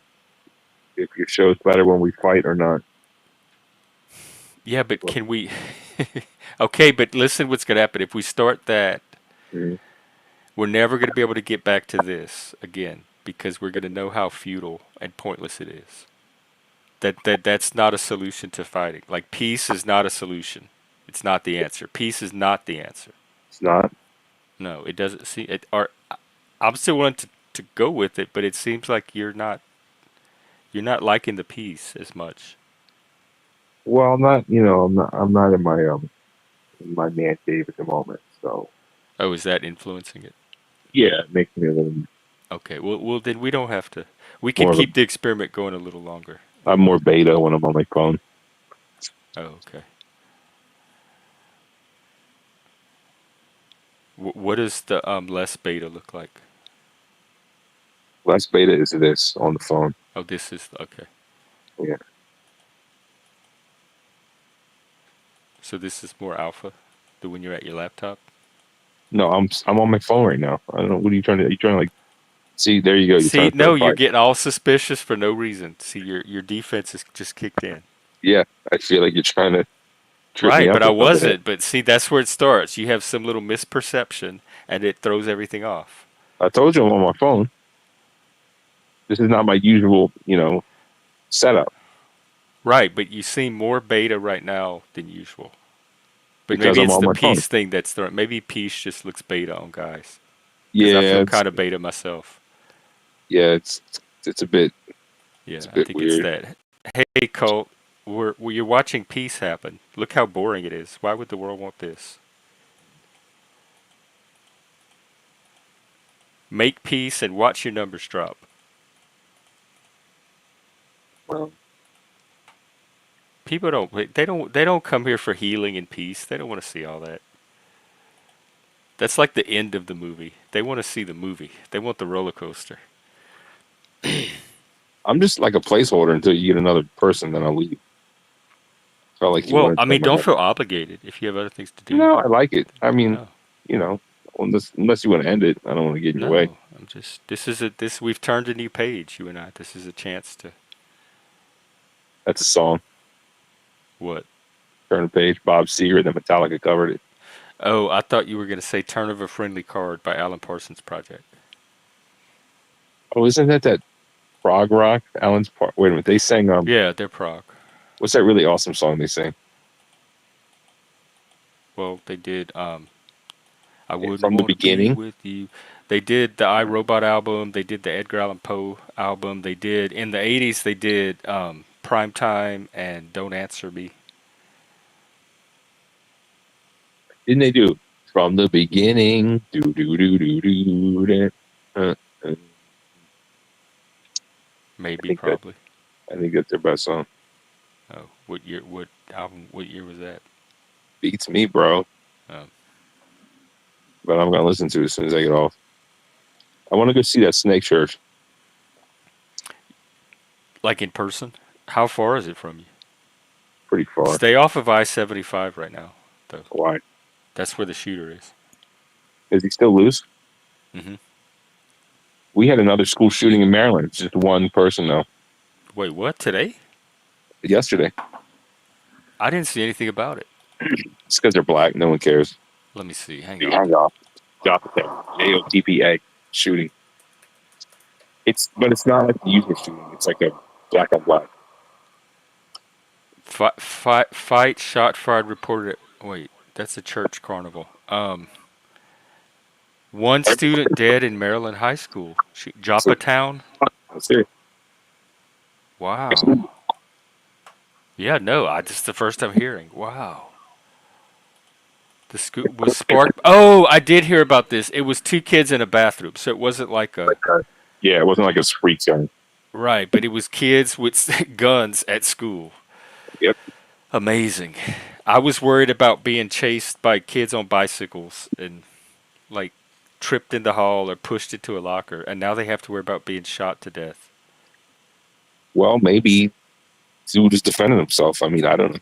Speaker 3: if your show's better when we fight or not.
Speaker 1: Yeah, but can we? Okay, but listen, what's going to happen if we start that?
Speaker 3: Mhm.
Speaker 1: We're never going to be able to get back to this again because we're going to know how futile and pointless it is. That's not a solution to fighting. Like peace is not a solution. It's not the answer. Peace is not the answer.
Speaker 3: It's not.
Speaker 1: No, it doesn't see it. Or I'm still willing to go with it, but it seems like you're not liking the peace as much.
Speaker 3: Well, I'm not. I'm not in my man cave at the moment. So
Speaker 1: Oh, is that influencing it?
Speaker 3: yeah, it makes me a little
Speaker 1: Okay, well then we don't have to. We can
Speaker 3: more of a.
Speaker 1: keep the experiment going a little longer.
Speaker 3: I'm more beta when I'm on my phone.
Speaker 1: Oh, okay. What does the less beta look like?
Speaker 3: Less beta is this on the phone.
Speaker 1: Oh, this is okay.
Speaker 3: Yeah.
Speaker 1: So this is more alpha than when you're at your laptop.
Speaker 3: No, I'm on my phone right now. I don't know. What are you trying to? You trying to like? See, there you go. You're
Speaker 1: See,
Speaker 3: trying to
Speaker 1: no,
Speaker 3: throw a
Speaker 1: you're
Speaker 3: fight.
Speaker 1: getting all suspicious for no reason. See, your defense is just kicked in.
Speaker 3: Yeah, I feel like you're trying to trip me
Speaker 1: Right,
Speaker 3: up
Speaker 1: but I
Speaker 3: with something.
Speaker 1: wasn't. But see, that's where it starts. You have some little misperception, and it throws everything off.
Speaker 3: I told you I'm on my phone. This is not my usual, setup
Speaker 1: Right, but you seem more beta right now than usual. But
Speaker 3: because
Speaker 1: maybe
Speaker 3: I'm
Speaker 1: it's
Speaker 3: on
Speaker 1: the
Speaker 3: my phone.
Speaker 1: peace thing that's throwing. Maybe peace just looks beta on guys. Because I
Speaker 3: Yeah,
Speaker 1: feel kind of beta myself.
Speaker 3: it's a bit
Speaker 1: Yeah,
Speaker 3: it's a
Speaker 1: I
Speaker 3: bit
Speaker 1: think it's
Speaker 3: weird.
Speaker 1: that. Hey, Colt, you're watching peace happen. Look how boring it is. Why would the world want this? Make peace and watch your numbers drop.
Speaker 3: Well,
Speaker 1: People they don't come here for healing and peace. They don't want to see all that. That's like the end of the movie. They want to see the movie. They want the roller coaster.
Speaker 3: I'm just like a placeholder until you get another person, then I'll leave. Felt like you
Speaker 1: Well,
Speaker 3: wanted
Speaker 1: I
Speaker 3: to
Speaker 1: mean,
Speaker 3: my
Speaker 1: don't
Speaker 3: head.
Speaker 1: feel obligated. If you have other things to do, you
Speaker 3: No,
Speaker 1: can.
Speaker 3: I like it. I mean,
Speaker 1: No,
Speaker 3: you know, unless you want to end it, I don't want to get in your way.
Speaker 1: no. I'm just. This. We've turned a new page. You and I. This is a chance to.
Speaker 3: That's a song.
Speaker 1: What?
Speaker 3: Turn the page. Bob Seger, then Metallica covered it.
Speaker 1: Oh, I thought you were going to say "Turn of a Friendly Card" by Alan Parsons Project.
Speaker 3: Oh, isn't that prog rock? Wait a minute. They sang
Speaker 1: Yeah, they're prog.
Speaker 3: what's that really awesome song they sang?
Speaker 1: Well, they did. I
Speaker 3: Yeah,
Speaker 1: wouldn't
Speaker 3: From the
Speaker 1: want to be
Speaker 3: beginning.
Speaker 1: with you. They did the iRobot album. They did the Edgar Allan Poe album. They did in the '80s. They did Prime Time and Don't Answer Me.
Speaker 3: Didn't they do From the Beginning? Do do do do do. I
Speaker 1: Maybe,
Speaker 3: think that
Speaker 1: probably.
Speaker 3: I think that's their best song.
Speaker 1: Oh, what year? What album? What year was that?
Speaker 3: Beats me, bro.
Speaker 1: Um,
Speaker 3: But I'm gonna listen to it as soon as I get off. I want to go see that Snake Church.
Speaker 1: like in person? How far is it from you?
Speaker 3: Pretty far.
Speaker 1: Stay off of I-75 right now, though.
Speaker 3: Why?
Speaker 1: That's where the shooter is.
Speaker 3: Is he still loose?
Speaker 1: Hmm.
Speaker 3: We had another school shooting in Maryland. It's just one person though.
Speaker 1: Wait, what? Today?
Speaker 3: Yesterday.
Speaker 1: I didn't see anything about it.
Speaker 3: It's because they're black. No one cares.
Speaker 1: Let me see. Hang on.
Speaker 3: Hang off. AOTPA shooting. But it's not like the usual shooting. It's like a black on black.
Speaker 1: Fight, shot fired, reported. Wait, that's a church carnival. One student dead in Maryland high school. Joppatown?
Speaker 3: That's it.
Speaker 1: Wow. Yeah, no, this is the first time hearing. Wow. The school was sparked. Oh, I did hear about this. It was two kids in a bathroom, so it wasn't like a.
Speaker 3: Yeah, it wasn't like a freak zone.
Speaker 1: Right, but it was kids with guns at school.
Speaker 3: Yep.
Speaker 1: Amazing. I was worried about being chased by kids on bicycles and like tripped in the hall or pushed into a locker, and now they have to worry about being shot to death.
Speaker 3: Well, maybe dude just defended himself. I mean, I don't know.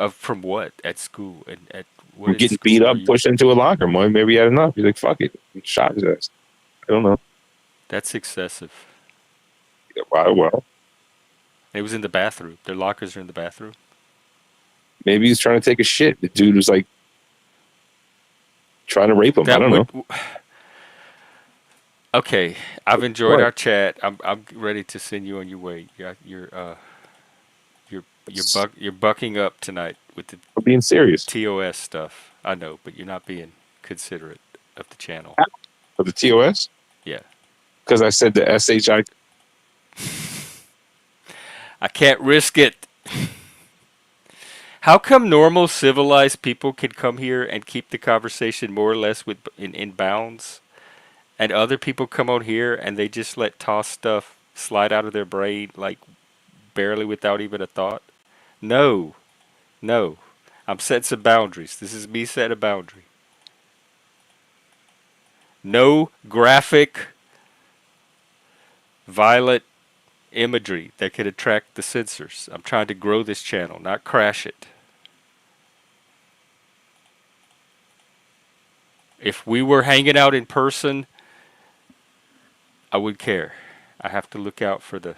Speaker 1: From what? At school? And at what?
Speaker 3: We're getting beat up, pushed into a locker. Maybe he had enough. He's like, fuck it. He shot his ass. I don't know.
Speaker 1: That's excessive.
Speaker 3: Why? Well,
Speaker 1: It was in the bathroom. Their lockers are in the bathroom.
Speaker 3: maybe he's trying to take a shit. The dude was like trying to rape him. I
Speaker 1: That
Speaker 3: don't
Speaker 1: would.
Speaker 3: know.
Speaker 1: Okay, I've enjoyed
Speaker 3: What?
Speaker 1: our chat. I'm ready to send you on your way. You're bucking up tonight with the
Speaker 3: I'm being serious.
Speaker 1: TOS stuff. I know, but you're not being considerate of the channel.
Speaker 3: For the TOS?
Speaker 1: Yeah.
Speaker 3: Because I said the SHI.
Speaker 1: I can't risk it. How come normal civilized people can come here and keep the conversation more or less in bounds, and other people come on here and they just let toss stuff slide out of their brain like barely without even a thought? No, no. I'm setting some boundaries. This is me setting a boundary. No graphic, violent imagery that could attract the censors. I'm trying to grow this channel, not crash it. If we were hanging out in person, I would care. I have to look out for the.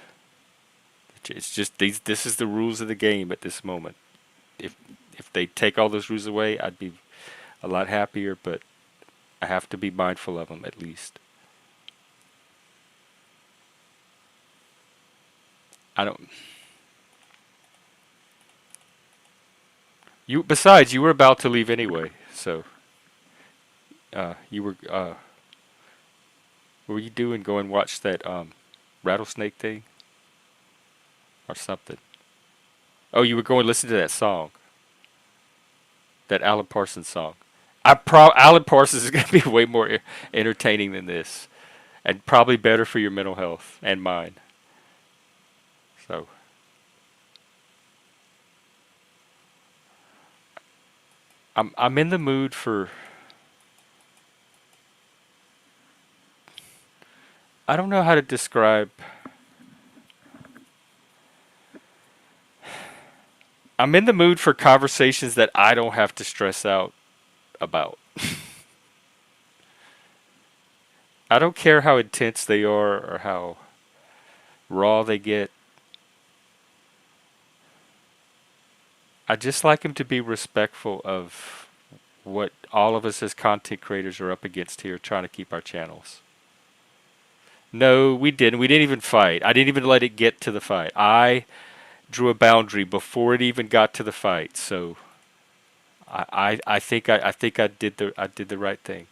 Speaker 1: It's just these. This is the rules of the game at this moment. If they take all those rules away, I'd be a lot happier. But I have to be mindful of them at least. I don't. You besides, you were about to leave anyway, so you were. What were you doing? Go and watch that rattlesnake thing or something. Oh, you were going to listen to that song, that Alan Parsons song. Alan Parsons is going to be way more entertaining than this, and probably better for your mental health and mine. So, I'm in the mood for. I don't know how to describe. I'm in the mood for conversations that I don't have to stress out about. I don't care how intense they are or how raw they get. I just like them to be respectful of what all of us as content creators are up against here trying to keep our channels. No, we didn't. We didn't even fight. I didn't even let it get to the fight. I drew a boundary before it even got to the fight. So I think I did the right thing.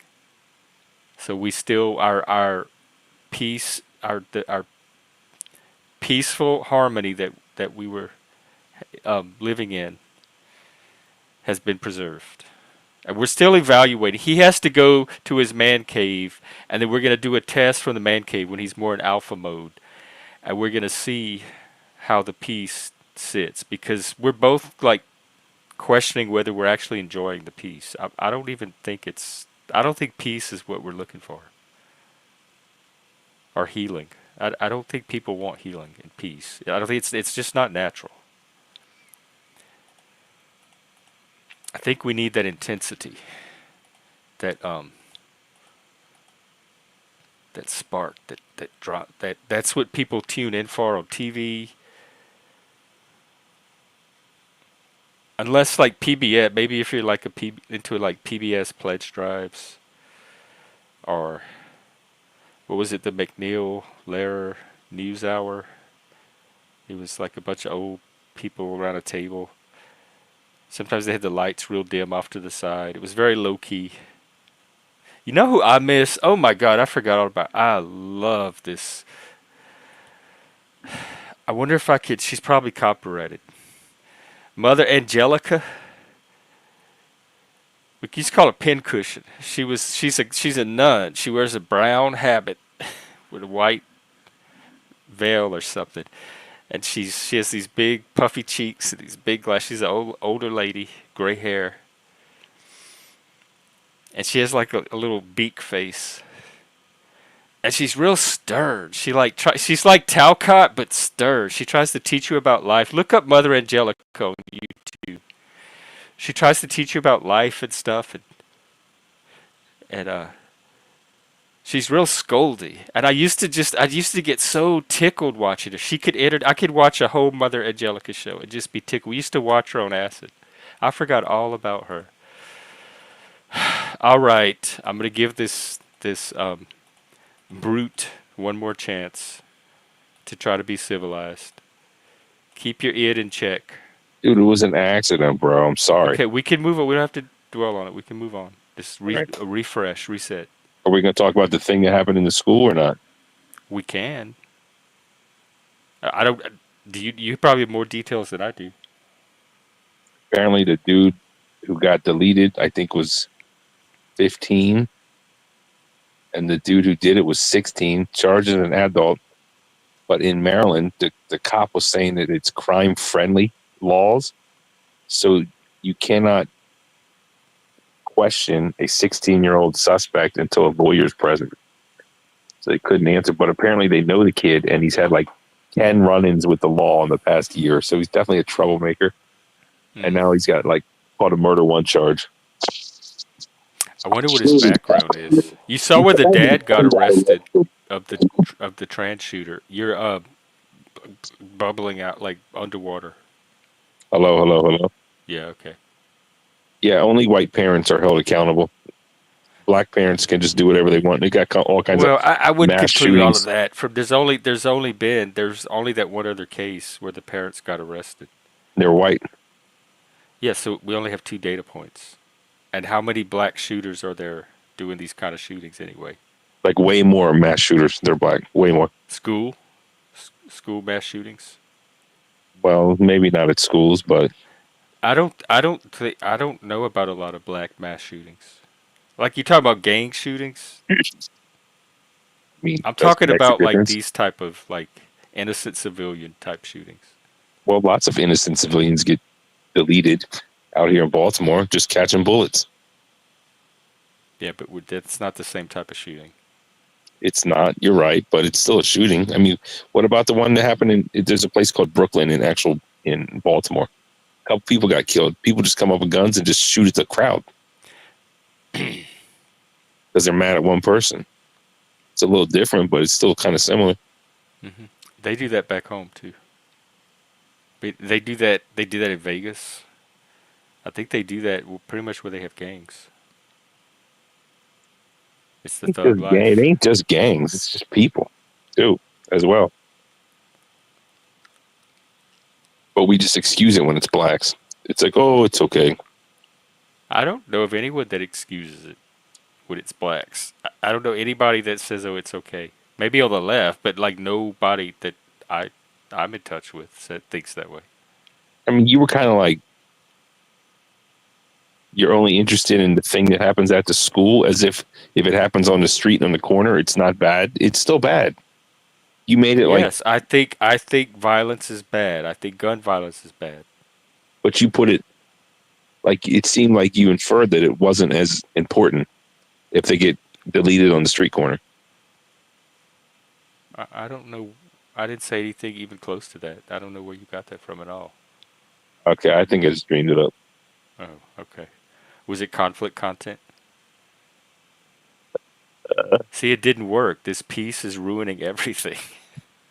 Speaker 1: So we still our peace our peaceful harmony that we were living in has been preserved. And we're still evaluating. He has to go to his man cave, and then we're going to do a test from the man cave when he's more in alpha mode. And we're going to see how the peace sits, because we're both like questioning whether we're actually enjoying the peace. I don't even think I don't think peace is what we're looking for. Or healing. I don't think people want healing and peace. I don't think it's just not natural. I think we need that intensity, that that spark, that drop. That's what people tune in for on TV. Unless like PBS, maybe if you're like into like PBS pledge drives, or what was it, the McNeil Lehrer News Hour? It was like a bunch of old people around a table. Sometimes they had the lights real dim off to the side. It was very low key. You know who I miss? Oh my God, I forgot all about. I love this. I wonder if I could. She's probably copyrighted. Mother Angelica. We used to call her Pincushion. She's a nun. She wears a brown habit with a white veil or something. And she has these big puffy cheeks and these big glasses. She's an older lady, gray hair. And she has like a little beak face. And she's real stern. She's like Talcott, but stern. She tries to teach you about life. Look up Mother Angelica on YouTube. She tries to teach you about life and stuff. And she's real scoldy, and I used to get so tickled watching her. I could watch a whole Mother Angelica show and just be tickled. We used to watch her on acid. I forgot all about her. All right, I'm gonna give this brute one more chance to try to be civilized. Keep your id in check.
Speaker 3: Dude, it was an accident, bro. I'm sorry.
Speaker 1: Okay, we can move on. We don't have to dwell on it. We can move on. Just
Speaker 3: All right.
Speaker 1: refresh, reset.
Speaker 3: Are we going to talk about the thing that happened in the school or not?
Speaker 1: We can. I don't. Do you? You probably have more details than I do.
Speaker 3: Apparently, the dude who got deleted, I think, was 15, and the dude who did it was 16, charged as an adult. But in Maryland, the cop was saying that it's crime-friendly laws, so you cannot question a 16-year-old suspect until a lawyer's present. So they couldn't answer, but apparently they know the kid, and he's had like 10 run-ins with the law in the past year, so he's definitely a troublemaker. And now he's got like caught a murder one charge.
Speaker 1: I wonder what his background is. You saw where the dad got arrested of the trans shooter. You're bubbling out like underwater.
Speaker 3: Hello.
Speaker 1: Yeah. Okay.
Speaker 3: Yeah, only white parents are held accountable. Black parents can just do whatever they want. They got all kinds
Speaker 1: Well,
Speaker 3: of
Speaker 1: I wouldn't
Speaker 3: mass
Speaker 1: conclude all of
Speaker 3: shootings.
Speaker 1: that. There's only that one other case where the parents got arrested.
Speaker 3: They're white.
Speaker 1: Yeah, so we only have 2 data points. And how many black shooters are there doing these kind of shootings anyway?
Speaker 3: Like way more mass shooters. They're black. Way more.
Speaker 1: School mass shootings.
Speaker 3: Well, maybe not at schools, but
Speaker 1: I don't know about a lot of black mass shootings. Like you talk about gang shootings.
Speaker 3: I mean,
Speaker 1: I'm
Speaker 3: does
Speaker 1: talking
Speaker 3: it make a
Speaker 1: about like
Speaker 3: difference?
Speaker 1: these type of like innocent civilian type shootings.
Speaker 3: Well, lots of innocent civilians get deleted out here in Baltimore, just catching bullets.
Speaker 1: Yeah, but that's not the same type of shooting.
Speaker 3: It's not. You're right, but it's still a shooting. I mean, what about the one that happened there's a place called Brooklyn in Baltimore. A couple people got killed. People just come up with guns and just shoot at the crowd because they're mad at one person. It's a little different, but it's still kind of similar.
Speaker 1: Hmm. They do that back home too. They do that. They do that in Vegas. I think they do that pretty much where they have gangs. It's the thug
Speaker 3: It
Speaker 1: life.
Speaker 3: ain't just gangs. It's just people, too, as well. But we just excuse it when it's blacks. It's like, oh, it's okay.
Speaker 1: I don't know of anyone that excuses it when it's blacks. I don't know anybody that says, "Oh, it's okay." Maybe on the left, but like nobody that I'm in touch with thinks that way.
Speaker 3: I mean, you were kind of like, you're only interested in the thing that happens at the school, as if it happens on the street on the corner, it's not bad. It's still bad. You made it
Speaker 1: Yes, I think violence is bad. I think gun violence is bad.
Speaker 3: but you put it like it seemed like you inferred that it wasn't as important if they get deleted on the street corner.
Speaker 1: I don't know. I didn't say anything even close to that. I don't know where you got that from at all.
Speaker 3: Okay, I think I just dreamed it up.
Speaker 1: Oh, okay. Was it conflict content? See, it didn't work. This piece is ruining everything.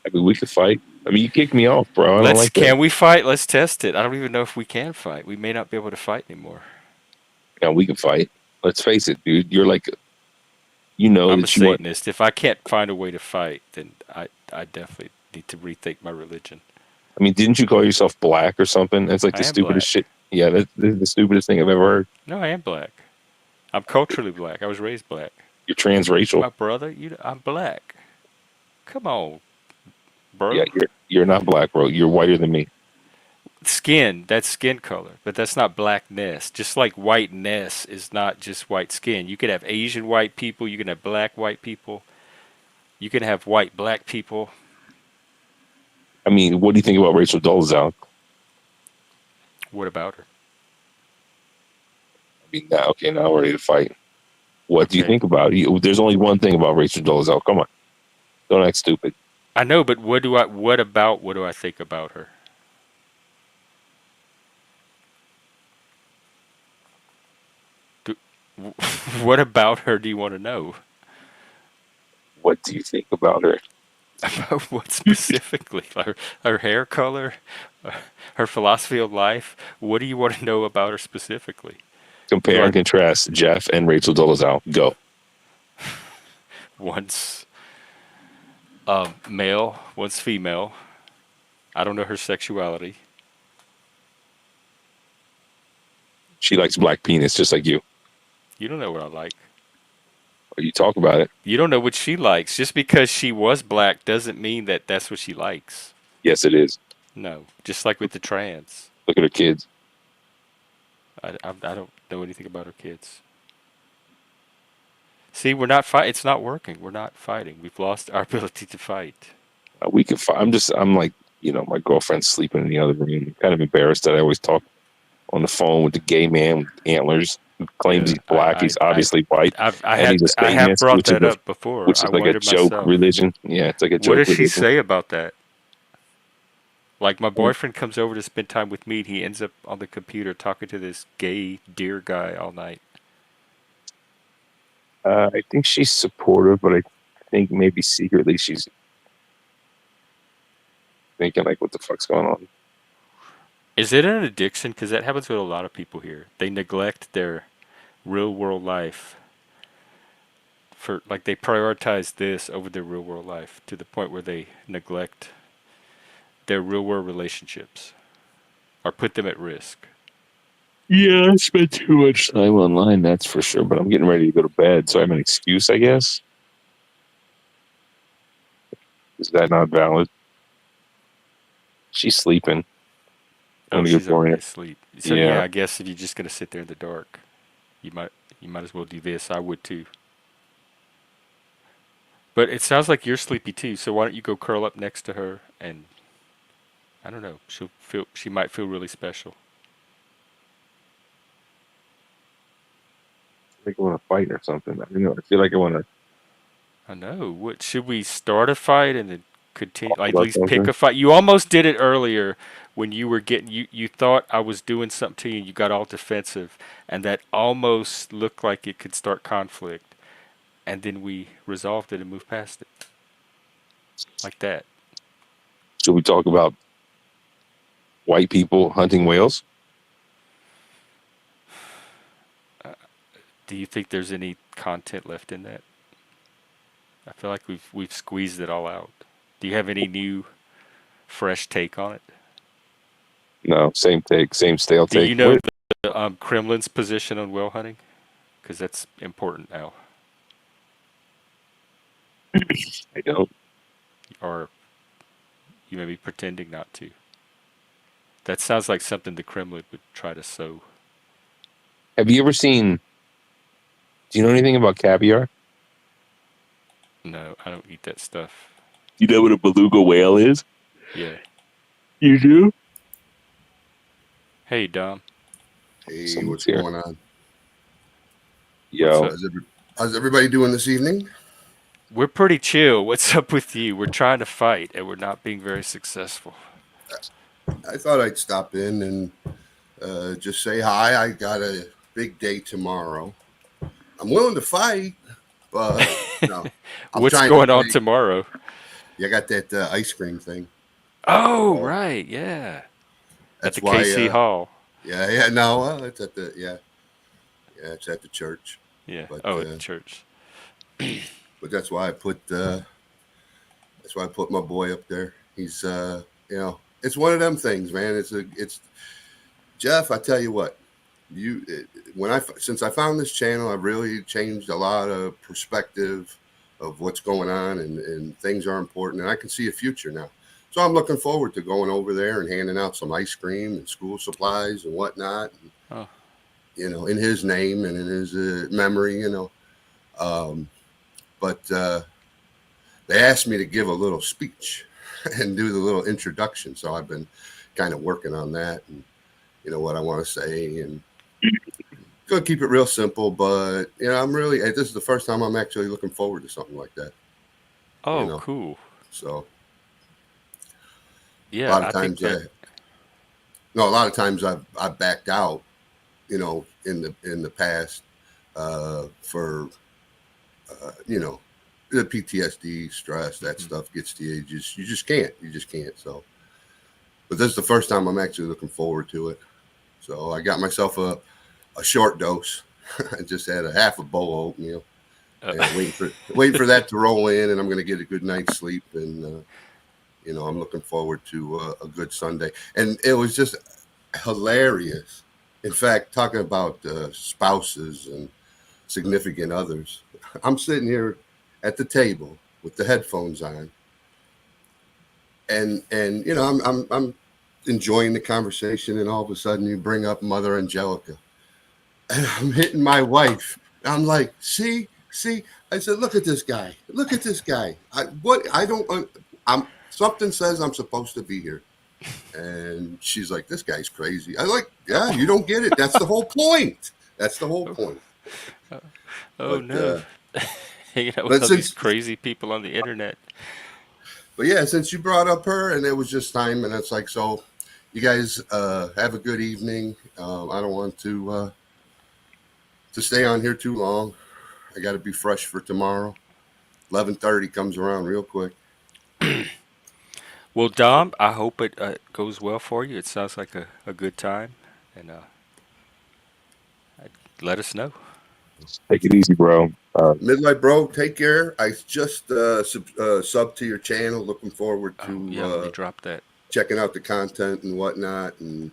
Speaker 3: I mean, we could fight. I mean, you kicked me off, bro. I don't like that.
Speaker 1: Can we fight? Let's test it. I don't even know if we can fight. We may not be able to fight anymore.
Speaker 3: Yeah, we can fight. Let's face it, dude. You're like, you know
Speaker 1: I'm a
Speaker 3: that you want.
Speaker 1: Satanist. If I can't find a way to fight, then I definitely need to rethink my religion.
Speaker 3: I mean, didn't you call yourself black or something? That's like
Speaker 1: I
Speaker 3: the
Speaker 1: am
Speaker 3: stupidest
Speaker 1: black.
Speaker 3: shit. Yeah, that's the stupidest thing I've ever heard.
Speaker 1: No, I am black. I'm culturally black. I was raised black.
Speaker 3: You're transracial.
Speaker 1: My brother, I'm black. Come on, bro.
Speaker 3: Yeah, you're not black, bro. You're whiter than me.
Speaker 1: Skin, that's skin color, but that's not blackness. Just like whiteness is not just white skin. You can have Asian white people, you can have black white people, you can have white black people.
Speaker 3: I mean, what do you think about Rachel Dolezal?
Speaker 1: What about her?
Speaker 3: I mean, now we're ready to fight. What do you
Speaker 1: Okay.
Speaker 3: think about it? There's only one thing about Rachel Dolezal. Come on, don't act stupid.
Speaker 1: I know, but what do I think about her? What about her do you want to know?
Speaker 3: What do you think about her?
Speaker 1: About what specifically? Her hair color? Her philosophy of life? What do you want to know about her specifically?
Speaker 3: Compare and contrast Jeff and Rachel Dolezal. Go.
Speaker 1: One's Male, one's female. I don't know her sexuality.
Speaker 3: She likes black penis just like you.
Speaker 1: You don't know what I like.
Speaker 3: Or you talk about it.
Speaker 1: You don't know what she likes. Just because she was black doesn't mean that that's what she likes.
Speaker 3: Yes, it is.
Speaker 1: No, just like with the trans.
Speaker 3: Look at her kids.
Speaker 1: I don't know anything about her kids. See, we're not fight. It's not working. We're not fighting. We've lost our ability to fight.
Speaker 3: We could. I'm like, my girlfriend's sleeping in the other room. I'm kind of embarrassed that I always talk on the phone with the gay man with antlers who claims
Speaker 1: Yeah,
Speaker 3: he's black. He's obviously white, and he's a
Speaker 1: I have
Speaker 3: Satanist,
Speaker 1: brought that up before.
Speaker 3: which
Speaker 1: I
Speaker 3: is like a
Speaker 1: wondered
Speaker 3: joke
Speaker 1: myself.
Speaker 3: religion. Yeah, it's like a
Speaker 1: What
Speaker 3: joke
Speaker 1: does she
Speaker 3: religion.
Speaker 1: say about that? Like my boyfriend comes over to spend time with me, and he ends up on the computer talking to this gay deer guy all night.
Speaker 3: I think she's supportive, but I think maybe secretly she's thinking like, "What the fuck's going on?"
Speaker 1: Is it an addiction? Because that happens with a lot of people here. They neglect their real world life for like they prioritize this over their real world life to the point where they neglect their real world relationships or put them at risk.
Speaker 3: Yeah, I spent too much time online, that's for sure. But I'm getting ready to go to bed, so I have an excuse, I guess. Is that not valid? She's sleeping. I'm
Speaker 1: Oh,
Speaker 3: gonna
Speaker 1: she's
Speaker 3: go for
Speaker 1: already
Speaker 3: it.
Speaker 1: asleep. So
Speaker 3: Yeah.
Speaker 1: yeah, I guess if you're just gonna sit there in the dark, you might as well do this. I would too. But it sounds like you're sleepy too. So why don't you go curl up next to her and I don't know. She might feel really special.
Speaker 3: I think I want to fight or something. I don't know. I feel like I want to
Speaker 1: I know. What should we start a fight and then continue?
Speaker 3: talk
Speaker 1: Like at
Speaker 3: about
Speaker 1: least pick
Speaker 3: something.
Speaker 1: a fight. You almost did it earlier when you were getting. You thought I was doing something to you. And you got all defensive, and that almost looked like it could start conflict. And then we resolved it and moved past it, like that.
Speaker 3: Should we talk about white people hunting whales?
Speaker 1: Do you think there's any content left in that? I feel like we've squeezed it all out. Do you have any new, fresh take on it?
Speaker 3: No, same take, same stale
Speaker 1: Do
Speaker 3: take.
Speaker 1: you know the Kremlin's position on whale hunting? Because that's important now.
Speaker 3: I don't.
Speaker 1: Or you may be pretending not to. That sounds like something the Kremlin would try to sow.
Speaker 3: Have you ever seen? Do you know anything about caviar?
Speaker 1: No, I don't eat that stuff.
Speaker 3: You know what a beluga whale is?
Speaker 1: Yeah.
Speaker 3: You do?
Speaker 1: Hey, Dom.
Speaker 6: Hey,
Speaker 3: Someone's
Speaker 6: what's
Speaker 3: here.
Speaker 6: going on?
Speaker 3: Yo,
Speaker 1: What's up?
Speaker 6: How's everybody doing this evening?
Speaker 1: We're pretty chill. What's up with you? We're trying to fight, and we're not being very successful.
Speaker 6: I thought I'd stop in and just say hi. I got a big day tomorrow. I'm willing to fight, but no.
Speaker 1: What's going on tomorrow?
Speaker 6: Yeah, I got that ice cream thing.
Speaker 1: Oh, right, yeah. At
Speaker 6: That's
Speaker 1: the
Speaker 6: why.
Speaker 1: KC Hall.
Speaker 6: Yeah. No, it's at the it's at the church.
Speaker 1: Yeah.
Speaker 6: But,
Speaker 1: At the church.
Speaker 6: But that's why I put my boy up there. He's it's one of them things, man. It's Jeff. I tell you what, since I found this channel, I've really changed a lot of perspective of what's going on, and things are important, and I can see a future now. So I'm looking forward to going over there and handing out some ice cream and school supplies and whatnot, and, in his name and in his memory, But they asked me to give a little speech and do the little introduction. So I've been kind of working on that and, what I want to say. And going to keep it real simple. But, this is the first time I'm actually looking forward to something like that.
Speaker 1: Oh, cool.
Speaker 6: So,
Speaker 1: yeah,
Speaker 6: a lot of times I've backed out, in the past for, the PTSD, stress, that stuff gets to you. You just can't. So, but this is the first time I'm actually looking forward to it. So I got myself a short dose. I just had a half a bowl of oatmeal, and waiting for that to roll in, and I'm going to get a good night's sleep, and I'm looking forward to a good Sunday. And it was just hilarious. In fact, talking about spouses and significant others, I'm sitting here at the table with the headphones on, and I'm enjoying the conversation, and all of a sudden you bring up Mother Angelica, and I'm hitting my wife. I'm like, see. I said, look at this guy. I'm something says I'm supposed to be here. And she's like, this guy's crazy. I'm like, yeah, you don't get it. That's the whole point.
Speaker 1: Oh
Speaker 6: But,
Speaker 1: no. Hanging out
Speaker 6: but
Speaker 1: with all these
Speaker 6: since
Speaker 1: crazy people on the internet.
Speaker 6: But yeah, since you brought up her, and it was just time, and it's like, so you guys have a good evening. I don't want to stay on here too long. I got to be fresh for tomorrow. 11:30 comes around real quick.
Speaker 1: Well, Dom, I hope it goes well for you. It sounds like a good time, and let us know.
Speaker 3: Take it easy, bro.
Speaker 6: Midlight Bro, take care. I just sub to your channel. Looking forward to
Speaker 1: Yeah, let me drop that.
Speaker 6: checking out the content and whatnot. And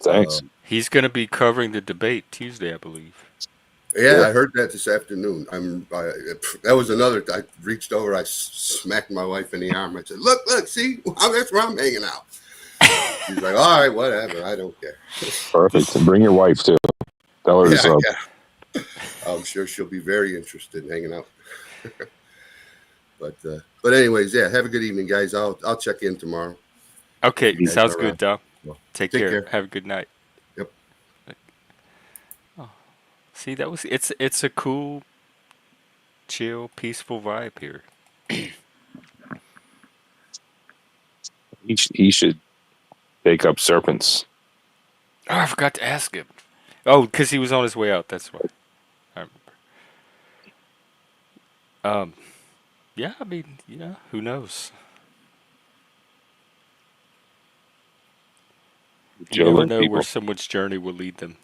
Speaker 3: Thanks.
Speaker 1: He's going to be covering the debate Tuesday, I believe.
Speaker 6: yeah, I heard that this afternoon. That was another. I reached over, I smacked my wife in the arm. I said, "Look, see, that's where I'm hanging out." She's like, "All right, whatever. I don't care."
Speaker 3: Perfect. And bring your wife too. Tell her to
Speaker 6: Yeah. I'm sure she'll be very interested in hanging out. But anyways, yeah. Have a good evening, guys. I'll check in tomorrow.
Speaker 1: Okay,
Speaker 6: You guys
Speaker 1: sounds
Speaker 6: are
Speaker 1: good,
Speaker 6: around.
Speaker 1: Dom.
Speaker 6: Well,
Speaker 1: Take
Speaker 6: take
Speaker 1: care.
Speaker 6: care.
Speaker 1: Have a good night.
Speaker 6: Yep.
Speaker 1: Oh, see, it's a cool, chill, peaceful vibe here.
Speaker 3: He should take up serpents.
Speaker 1: Oh, I forgot to ask him. Oh, because he was on his way out. That's why. I remember. Yeah, I mean, who knows? You
Speaker 3: Joe
Speaker 1: never
Speaker 3: and
Speaker 1: know where
Speaker 3: people.
Speaker 1: someone's journey will lead them.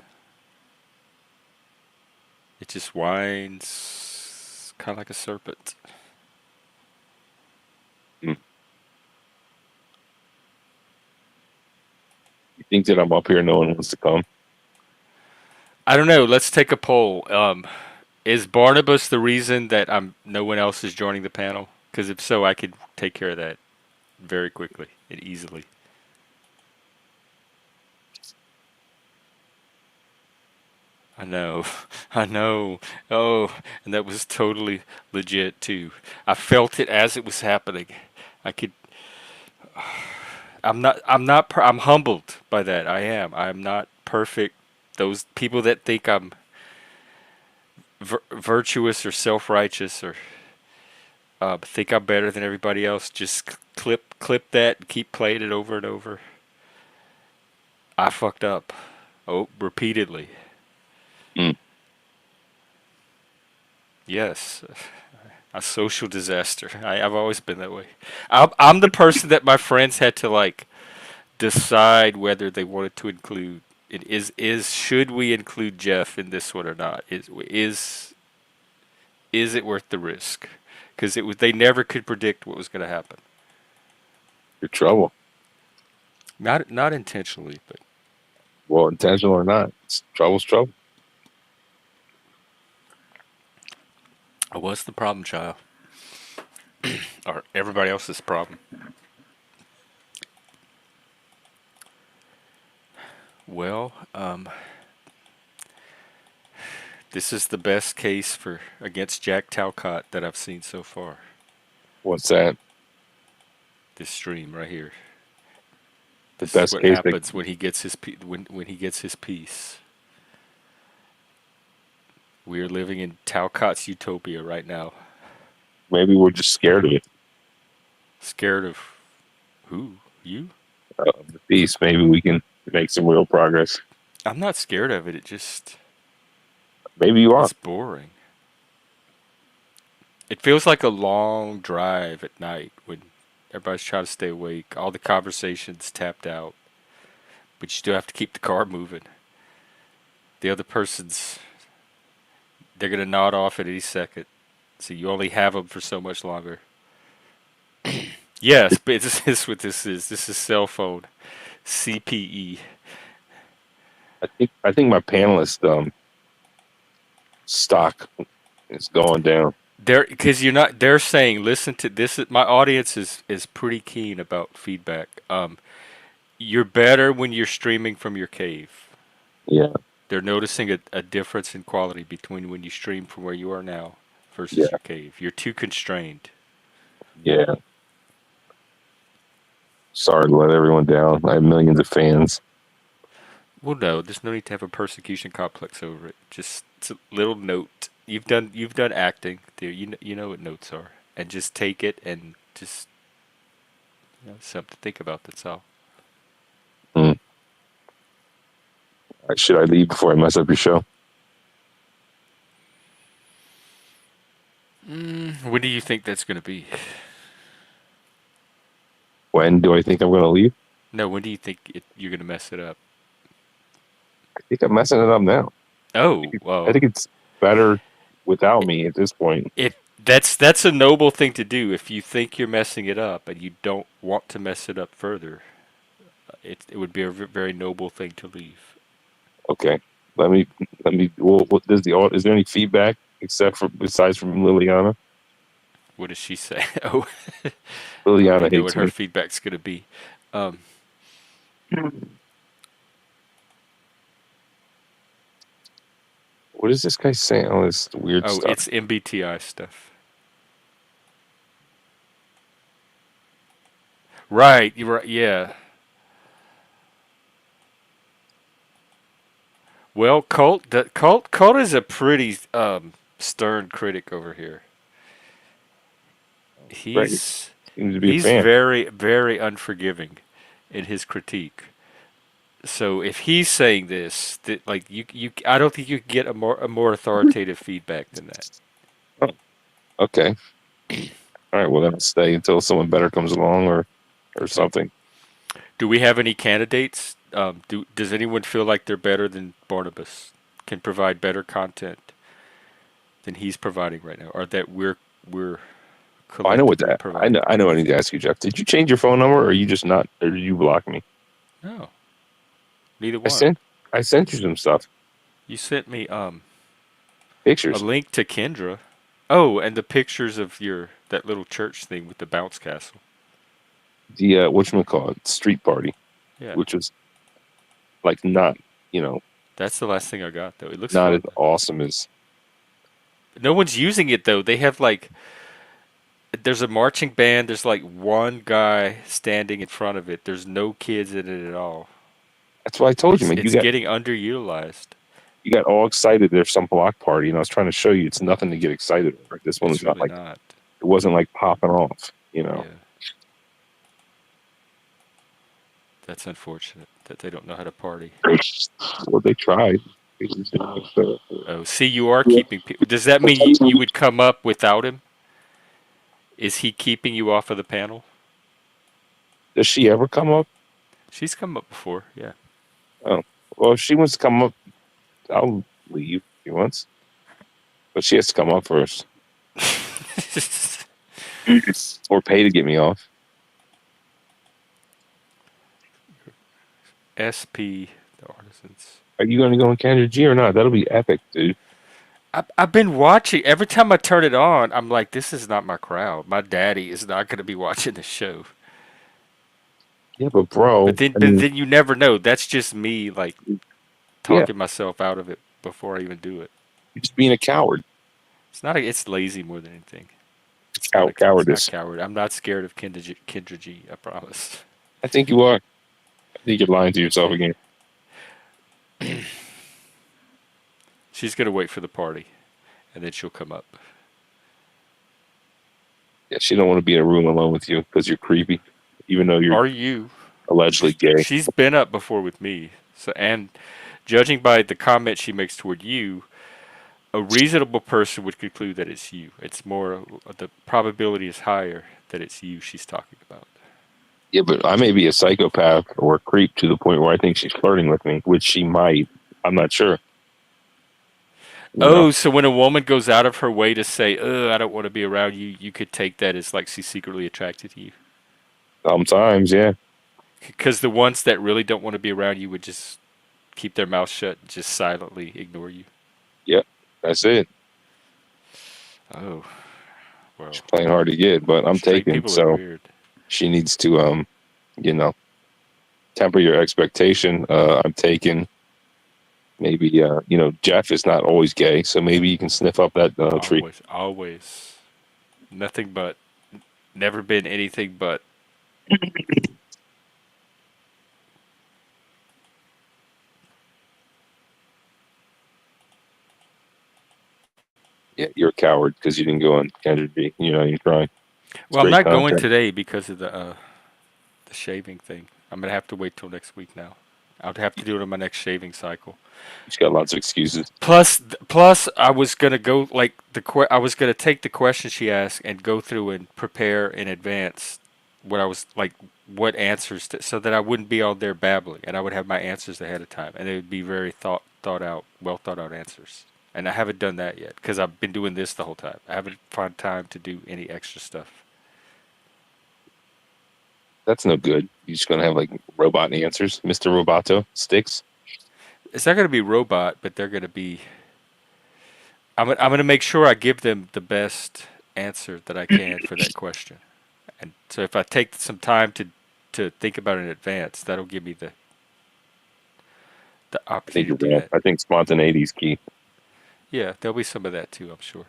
Speaker 1: It just winds kind of like a serpent.
Speaker 3: You think that I'm up here, no one wants to come?
Speaker 1: I don't know. Let's take a poll. Is Barnabas the reason that no one else is joining the panel? Because if so, I could take care of that very quickly and easily. I know. I know. Oh, and that was totally legit too. I felt it as it was happening. I could. I'm humbled by that. I am. I'm not perfect. Those people that think I'm virtuous or self-righteous or think I'm better than everybody else, just clip that and keep playing it over and over. I fucked up. Oh, repeatedly. Yes. A social disaster. I've always been that way. I'm the person that my friends had to decide whether they wanted to include. It is should we include Jeff in this one or not? Is it worth the risk? Because they never could predict what was going to happen.
Speaker 3: You're trouble.
Speaker 1: Not intentionally, but
Speaker 3: Well, intentional or not, trouble's trouble.
Speaker 1: what's the problem, child? Or everybody else's problem? Well, this is the best case against Jack Talcott that I've seen so far.
Speaker 3: What's that?
Speaker 1: This stream right here.
Speaker 3: The
Speaker 1: This is
Speaker 3: best
Speaker 1: what
Speaker 3: case.
Speaker 1: happens when he gets when he gets his piece. We are living in Talcott's utopia right now.
Speaker 3: Maybe we're just scared of it.
Speaker 1: Scared of who? You?
Speaker 3: The peace. Maybe we can make some real progress.
Speaker 1: I'm not scared of it. It just
Speaker 3: Maybe you are.
Speaker 1: it's boring. It feels like a long drive at night when everybody's trying to stay awake. All the conversations tapped out, but you still have to keep the car moving. The other person's they're gonna nod off at any second. So you only have them for so much longer. Yes, but this is what this is. This is cell phone CPE.
Speaker 3: I think my panelist stock is going down.
Speaker 1: Because you're not. They're saying, listen to this. My audience is pretty keen about feedback. You're better when you're streaming from your cave.
Speaker 3: Yeah,
Speaker 1: They're noticing a difference in quality between when you stream from where you are now versus
Speaker 3: yeah,
Speaker 1: your cave. You're too constrained.
Speaker 3: yeah. Sorry to let everyone down. I have millions of fans.
Speaker 1: Well, no, there's no need to have a persecution complex over it. Just it's a little note. You've done acting. There, you know what notes are, and just take it and just something to think about. That's all.
Speaker 3: Hmm. Should I leave before I mess up your show?
Speaker 1: When do you think that's going to be?
Speaker 3: When do I think I'm going to leave?
Speaker 1: No, when do you think you're going to mess it up?
Speaker 3: I think I'm messing it up now.
Speaker 1: Oh,
Speaker 3: I
Speaker 1: well,
Speaker 3: think it's better without me at this point.
Speaker 1: that's a noble thing to do. If you think you're messing it up and you don't want to mess it up further, it would be a very noble thing to leave.
Speaker 3: Okay. Let me. What does is there any feedback besides from Liliana?
Speaker 1: What does she say? Oh, I
Speaker 3: Liliana
Speaker 1: already know
Speaker 3: hates
Speaker 1: what her
Speaker 3: me.
Speaker 1: feedback's going to be. Um,
Speaker 3: What is this guy saying? All this weird
Speaker 1: oh,
Speaker 3: stuff.
Speaker 1: it's MBTI stuff. Right, you're right. Yeah. Well, Colt is a pretty stern critic over here.
Speaker 3: Right.
Speaker 1: He's
Speaker 3: Seems to be a
Speaker 1: he's
Speaker 3: fan.
Speaker 1: very very unforgiving in his critique. So if he's saying this, that like I don't think you could get a more authoritative feedback than that.
Speaker 3: Oh, okay. All right. Well, then I'll stay until someone better comes along or
Speaker 1: Okay.
Speaker 3: something.
Speaker 1: Do we have any candidates? Does anyone feel like they're better than Barnabas? Can provide better content than he's providing right now, or that we're
Speaker 3: Oh, I know what
Speaker 1: collectively
Speaker 3: that. I
Speaker 1: providing?
Speaker 3: know. I know. I need to ask you, Jeff. Did you change your phone number, or are you just not? Or did you block me?
Speaker 1: No, neither
Speaker 3: I
Speaker 1: one.
Speaker 3: sent. I sent you some stuff,
Speaker 1: You sent me a
Speaker 3: pictures.
Speaker 1: link to Kendra. Oh, and the pictures of that little church thing with the bounce castle.
Speaker 3: The whatchamacallit, street party,
Speaker 1: Yeah,
Speaker 3: which was like not, you know,
Speaker 1: that's the last thing I got though. It looks
Speaker 3: not as
Speaker 1: fun.
Speaker 3: awesome as.
Speaker 1: No one's using it though. They have like there's a marching band. There's like one guy standing in front of it. There's no kids in it at all.
Speaker 3: That's why I told you,
Speaker 1: It's
Speaker 3: man.
Speaker 1: it's getting underutilized.
Speaker 3: You got all excited. There's some block party, and I was trying to show you it's nothing to get excited over. This one
Speaker 1: It's
Speaker 3: was not
Speaker 1: really
Speaker 3: like
Speaker 1: not.
Speaker 3: it wasn't like popping off. You know.
Speaker 1: Yeah, that's unfortunate that they don't know how to party.
Speaker 3: Well, they tried. They just didn't know so.
Speaker 1: Oh, see, you are keeping people. Does that mean you would come up without him? Is he keeping you off of the panel?
Speaker 3: Does she ever come up?
Speaker 1: She's come up before, yeah.
Speaker 3: Oh, well, if she wants to come up, I'll leave if she wants. But she has to come up first, or pay to get me off.
Speaker 1: SP, the artisans.
Speaker 3: Are you going to go in Kendra G or not? That'll be epic, dude.
Speaker 1: I've been watching. Every time I turn it on, I'm like, this is not my crowd. My daddy is not going to be watching the show.
Speaker 3: Yeah, but bro,
Speaker 1: But then you never know. That's just me, like,
Speaker 3: yeah,
Speaker 1: talking myself out of it before I even do it.
Speaker 3: you're just being a coward.
Speaker 1: It's not. It's lazy more than anything. It's not
Speaker 3: Cowardice.
Speaker 1: coward. I'm not scared of Kendra G. I promise.
Speaker 3: I think you are. I think you're lying to yourself again.
Speaker 1: She's gonna wait for the party, and then she'll come up.
Speaker 3: Yeah, she don't want to be in a room alone with you because you're creepy, even though you're
Speaker 1: Are you?
Speaker 3: allegedly gay.
Speaker 1: She's been up before with me. So, and judging by the comment she makes toward you, a reasonable person would conclude that it's you. It's more the probability is higher that it's you she's talking about.
Speaker 3: Yeah, but I may be a psychopath or a creep to the point where I think she's flirting with me, which she might. I'm not sure. You know,
Speaker 1: Oh, so when a woman goes out of her way to say, "I don't want to be around you," you could take that as like she's secretly attracted to you.
Speaker 3: sometimes, yeah,
Speaker 1: Because the ones that really don't want to be around you would just keep their mouth shut, and just silently ignore you.
Speaker 3: yep, that's it.
Speaker 1: Oh, well,
Speaker 3: She's playing hard to get, but I'm
Speaker 1: straight
Speaker 3: taken.
Speaker 1: people are
Speaker 3: So
Speaker 1: weird.
Speaker 3: she needs to, you know, temper your expectation. I'm taken. Maybe, you know, Jeff is not always gay, so maybe you can sniff up that tree.
Speaker 1: Always, always. Nothing but. Never been anything but.
Speaker 3: Yeah, you're a coward because you didn't go on Kendrick B. You know, you're trying. It's
Speaker 1: Well, I'm
Speaker 3: great
Speaker 1: not going
Speaker 3: content.
Speaker 1: today because of the shaving thing. I'm gonna have to wait till next week now. I'll have to do it on my next shaving cycle.
Speaker 3: She's got lots of excuses.
Speaker 1: Plus, I was gonna go like I was gonna take the question she asked and go through and prepare in advance what I was like, what answers so that I wouldn't be on there babbling, and I would have my answers ahead of time, and it would be very thought out, well thought out answers. And I haven't done that yet because I've been doing this the whole time. I haven't found time to do any extra stuff.
Speaker 3: That's no good. You're just gonna have like robot answers, Mr. Roboto sticks.
Speaker 1: It's not going to be robot, but they're going to be. I'm going to make sure I give them the best answer that I can for that question. And so if I take some time to think about it in advance, that'll give me the
Speaker 3: I think
Speaker 1: opportunity
Speaker 3: you're
Speaker 1: to do
Speaker 3: right.
Speaker 1: that.
Speaker 3: I think spontaneity is key.
Speaker 1: Yeah, there'll be some of that too, I'm sure.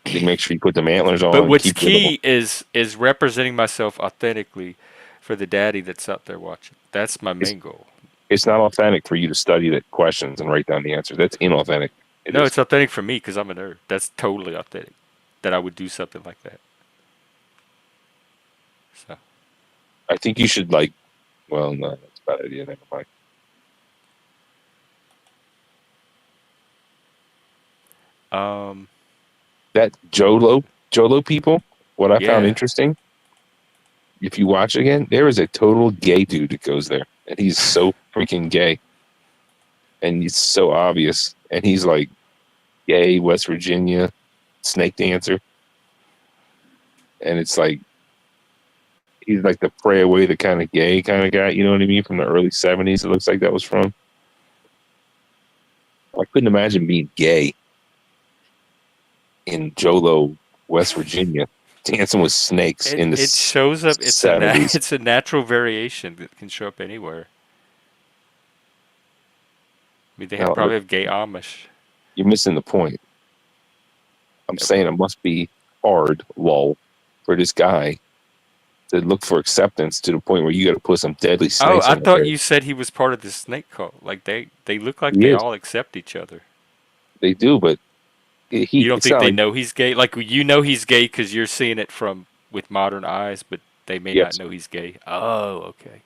Speaker 3: I think make sure you put them antlers on.
Speaker 1: But
Speaker 3: and
Speaker 1: what's
Speaker 3: keep little-
Speaker 1: key is representing myself authentically for the daddy that's out there watching. That's my main goal.
Speaker 3: It's not authentic for you to study the questions and write down the answers. That's inauthentic.
Speaker 1: No,
Speaker 3: is.
Speaker 1: it's authentic for me because I'm a nerd. That's totally authentic. That I would do something like that. So.
Speaker 3: I think you should like. Well, no, that's a bad idea. Never mind. That Jolo people. What I found
Speaker 1: Yeah.
Speaker 3: interesting. If you watch again, there is a total gay dude that goes there, and he's so freaking gay, and it's so obvious. And he's like gay, West Virginia, snake dancer, and it's like he's like the pray away the kind of gay kind of guy. You know what I mean? From the early '70s, it looks like that was from. I couldn't imagine being gay in Jolo, West Virginia, dancing with snakes in the
Speaker 1: It shows up. It's
Speaker 3: 70s.
Speaker 1: it's a natural variation that can show up anywhere. I mean, they
Speaker 3: No,
Speaker 1: probably have gay Amish.
Speaker 3: You're missing the point. I'm saying it must be hard, lol, for this guy to look for acceptance to the point where you got to put some deadly
Speaker 1: Oh,
Speaker 3: snakes.
Speaker 1: I
Speaker 3: on
Speaker 1: thought
Speaker 3: there.
Speaker 1: you said he was part of the snake cult. Like they look like
Speaker 3: He
Speaker 1: they
Speaker 3: is.
Speaker 1: all accept each other.
Speaker 3: They do, but
Speaker 1: You don't
Speaker 3: it's
Speaker 1: think
Speaker 3: not
Speaker 1: they
Speaker 3: like,
Speaker 1: know he's gay? Like you know he's gay because you're seeing it with modern eyes, but they may
Speaker 3: Yes.
Speaker 1: not know he's gay. Oh, okay.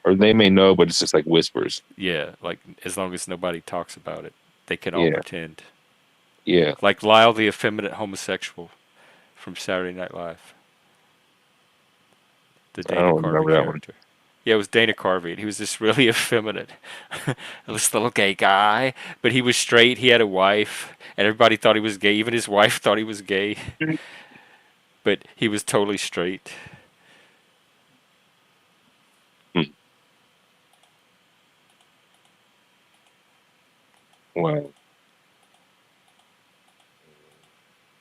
Speaker 3: or they may know, but it's just like whispers.
Speaker 1: Yeah, like as long as nobody talks about it, they can all
Speaker 3: Yeah.
Speaker 1: pretend.
Speaker 3: Yeah,
Speaker 1: Like Lyle, the effeminate homosexual from Saturday Night Live. The
Speaker 3: I
Speaker 1: Dana
Speaker 3: don't
Speaker 1: Carvey
Speaker 3: remember that one.
Speaker 1: character. Yeah, it was Dana Carvey, and he was this really effeminate, this little gay guy. But he was straight. He had a wife, and everybody thought he was gay. Even his wife thought he was gay. But he was totally straight.
Speaker 3: well,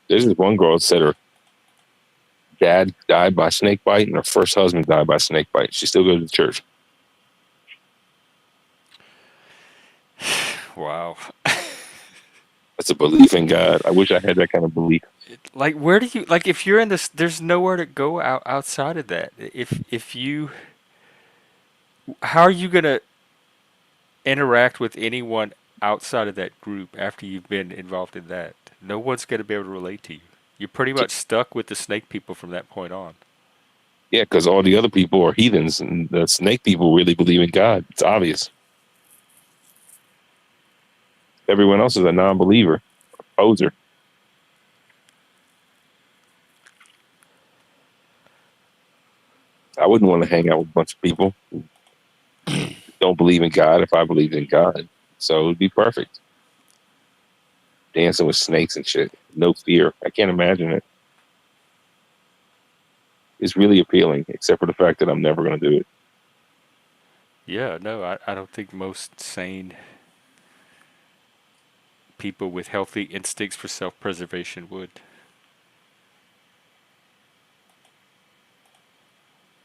Speaker 3: there's this one girl that said her dad died by snake bite and her first husband died by snake bite. She still goes to church.
Speaker 1: Wow.
Speaker 3: That's a belief in God. I wish I had that kind of belief.
Speaker 1: Like, where do you like if you're in this? There's nowhere to go outside of that. If you, how are you gonna interact with anyone outside of that group after you've been involved in that? No one's gonna be able to relate to you. You're pretty much stuck with the snake people from that point on.
Speaker 3: Yeah, because all the other people are heathens, and the snake people really believe in God. It's obvious. Everyone else is a non-believer, a poser. I wouldn't want to hang out with a bunch of people who don't believe in God if I believed in God. So it would be perfect. dancing with snakes and shit. No fear. I can't imagine it. It's really appealing, except for the fact that I'm never going to do it.
Speaker 1: Yeah, no, I don't think most sane people with healthy instincts for self-preservation would.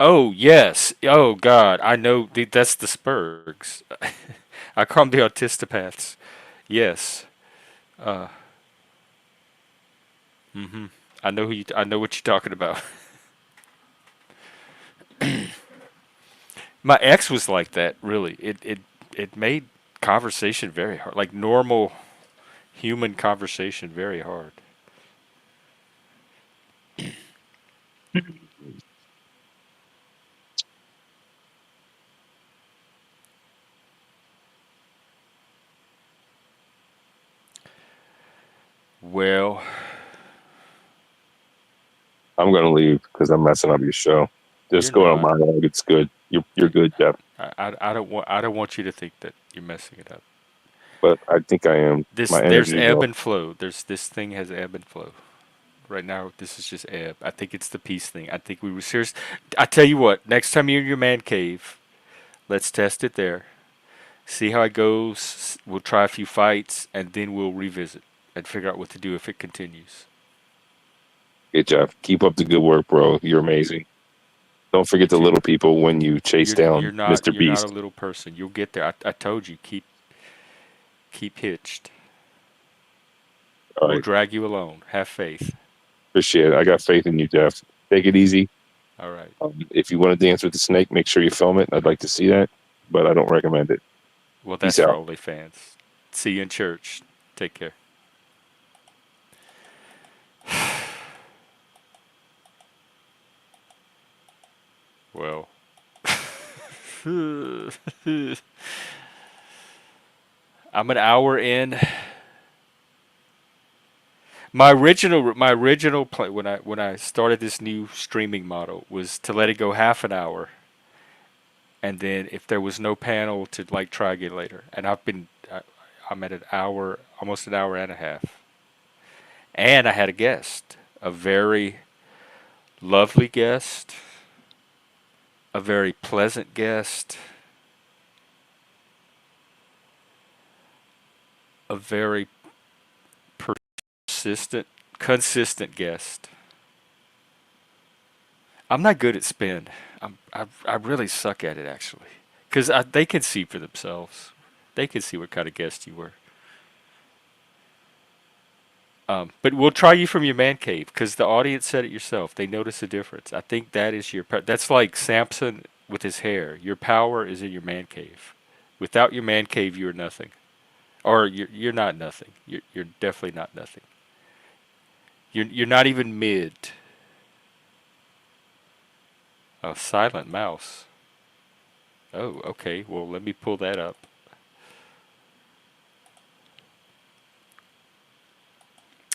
Speaker 1: Oh, yes. Oh, God. I know. That's the Spurgs. I call them the autistopaths. Yes. Uh, hmm I know I know what you're talking about. My ex was like that, really. It made conversation very hard. Like normal human conversation very hard. Well,
Speaker 3: I'm going to leave because I'm messing up your show.
Speaker 1: you're
Speaker 3: Just go on
Speaker 1: not.
Speaker 3: monologue. It's good. You're good, Jeff.
Speaker 1: I don't want you to think that you're messing it up.
Speaker 3: But I think I am. My
Speaker 1: There's
Speaker 3: energy is
Speaker 1: ebb
Speaker 3: low.
Speaker 1: and flow. This thing has ebb and flow. Right now, this is just ebb. I think it's the peace thing. I think we were serious. I tell you what, next time you're in your man cave, let's test it there. See how it goes. We'll try a few fights, and then we'll revisit and figure out what to do if it continues.
Speaker 3: Hey, Jeff. Keep up the good work, bro. You're amazing. Don't
Speaker 1: You
Speaker 3: forget the
Speaker 1: too.
Speaker 3: little people when you chase down Mr.
Speaker 1: You're not a
Speaker 3: Beast.
Speaker 1: little person. You'll get there. I told you, keep hitched.
Speaker 3: All
Speaker 1: We'll
Speaker 3: right.
Speaker 1: drag you along. Have faith.
Speaker 3: Appreciate it. I got faith in you, Jeff. Take it easy.
Speaker 1: All right.
Speaker 3: If you want to dance with the snake, make sure you film it. I'd like to see that, but I don't recommend it.
Speaker 1: Well,
Speaker 3: Peace
Speaker 1: that's for
Speaker 3: out.
Speaker 1: OnlyFans. See you in church. Take care. Well. I'm an hour in. My original plan when I started this new streaming model was to let it go half an hour, and then if there was no panel to like try again later. And I'm at an hour, almost an hour and a half, and I had a guest, a very lovely guest, a very pleasant guest, a very persistent, consistent guest. I'm not good at spin. I really suck at it actually, because they can see for themselves. They can see what kind of guest you were. But we'll try you from your man cave because the audience said it yourself. They notice a difference. I think that is that's like Samson with his hair. Your power is in your man cave. Without your man cave, you're nothing, or you're not nothing. You're definitely not nothing. You're not even mid. A silent mouse. Oh, okay. Well, let me pull that up.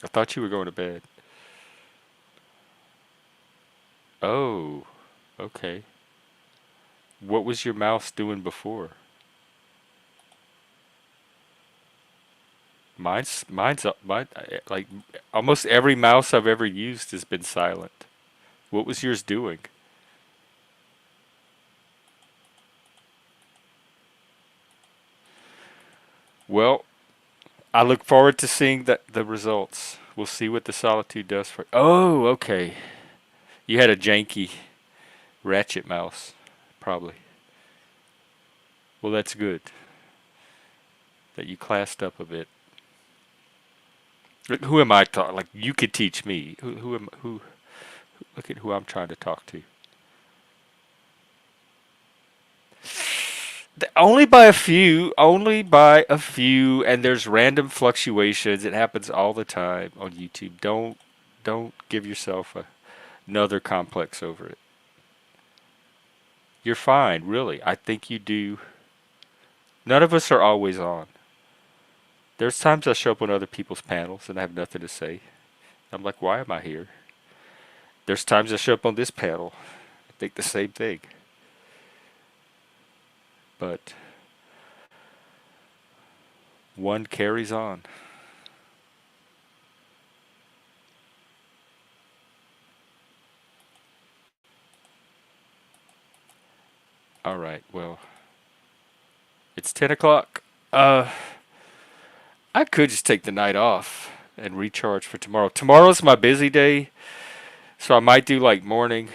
Speaker 1: I thought you were going to bed. Oh, okay. What was your mouse doing before? Like almost every mouse I've ever used has been silent. What was yours doing? Well, I look forward to seeing the results. We'll see what the solitude does for. Oh, okay. You had a janky ratchet mouse, probably. Well, that's good that you classed up a bit. Look, who am I talking? Like you could teach me. Who am who? Look at who I'm trying to talk to. Only by a few. Only by a few, and there's random fluctuations. It happens all the time on YouTube. Don't give yourself another complex over it. You're fine, really. I think you do. None of us are always on. There's times I show up on other people's panels and I have nothing to say. I'm like, why am I here? There's times I show up on this panel. I think the same thing. But one carries on. All right. Well, it's 10 o'clock. Uh, I could just take the night off and recharge for tomorrow. Tomorrow's my busy day, so I might do like morning,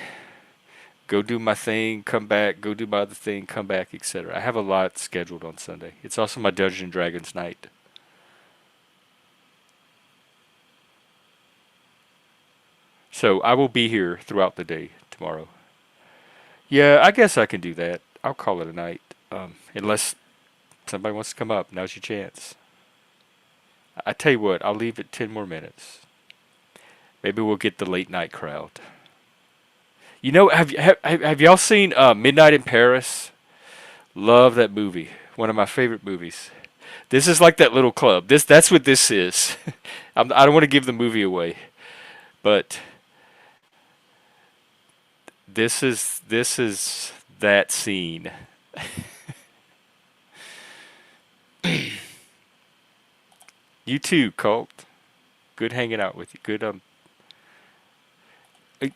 Speaker 1: go do my thing, come back, go do my other thing, come back, etc. I have a lot scheduled on Sunday. It's also my Dungeons and Dragons night. So I will be here throughout the day tomorrow. Yeah, I guess I can do that. I'll call it a night. Unless somebody wants to come up, now's your chance. I tell you what, I'll leave it 10 more minutes. Maybe we'll get the late night crowd. You know, have y'all seen Midnight in Paris? Love that movie. One of my favorite movies. This is like that little club. That's what this is. I don't want to give the movie away, but this is that scene. You too, Colt. Good hanging out with you. Good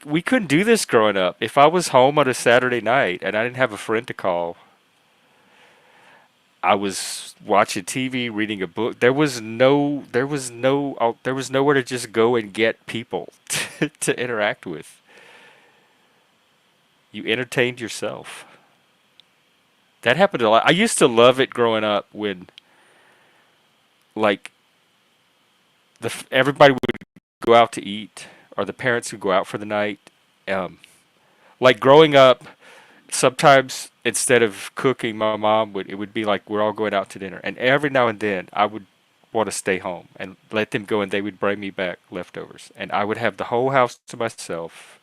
Speaker 1: we couldn't do this growing up. If I was home on a Saturday night and I didn't have a friend to call, I was watching TV, reading a book. There was nowhere to just go and get people to interact with. You entertained yourself. That happened a lot. I used to love it growing up when, like, everybody would go out to eat, or the parents would go out for the night. Like growing up, sometimes instead of cooking, my mom would it would be like we're all going out to dinner, and every now and then I would want to stay home and let them go, and they would bring me back leftovers, and I would have the whole house to myself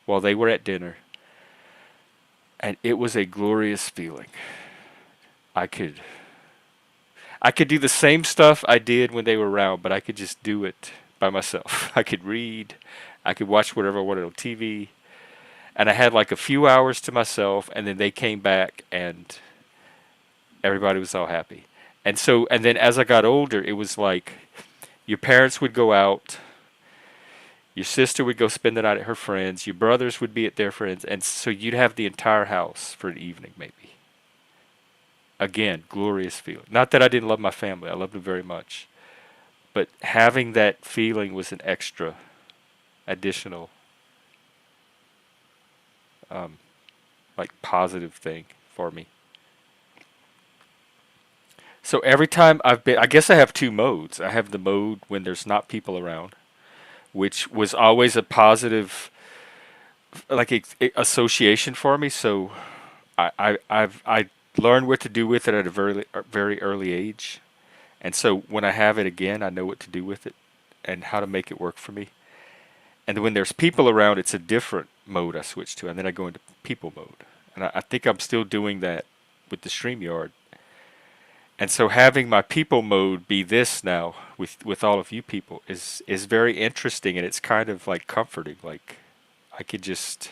Speaker 1: while they were at dinner, and it was a glorious feeling. I could I could do the same stuff I did when they were around, but I could just do it by myself. I could read, I could watch whatever I wanted on TV, and I had like a few hours to myself, and then they came back and everybody was all happy. And then as I got older, it was like your parents would go out, your sister would go spend the night at her friends, your brothers would be at their friends, and so you'd have the entire house for an evening maybe. Again, glorious feeling. Not that I didn't love my family, I loved them very much. But having that feeling was an extra, additional, like positive thing for me. So every time I guess I have two modes. I have the mode when there's not people around, which was always a positive, like association for me. So I learned what to do with it at a very early age, and so when I have it again, I know what to do with it and how to make it work for me. And when there's people around, it's a different mode I switch to, and then I go into people mode. And I think I'm still doing that with the StreamYard. And so having my people mode be this now with all of you people is very interesting, and it's kind of like comforting. Like I could just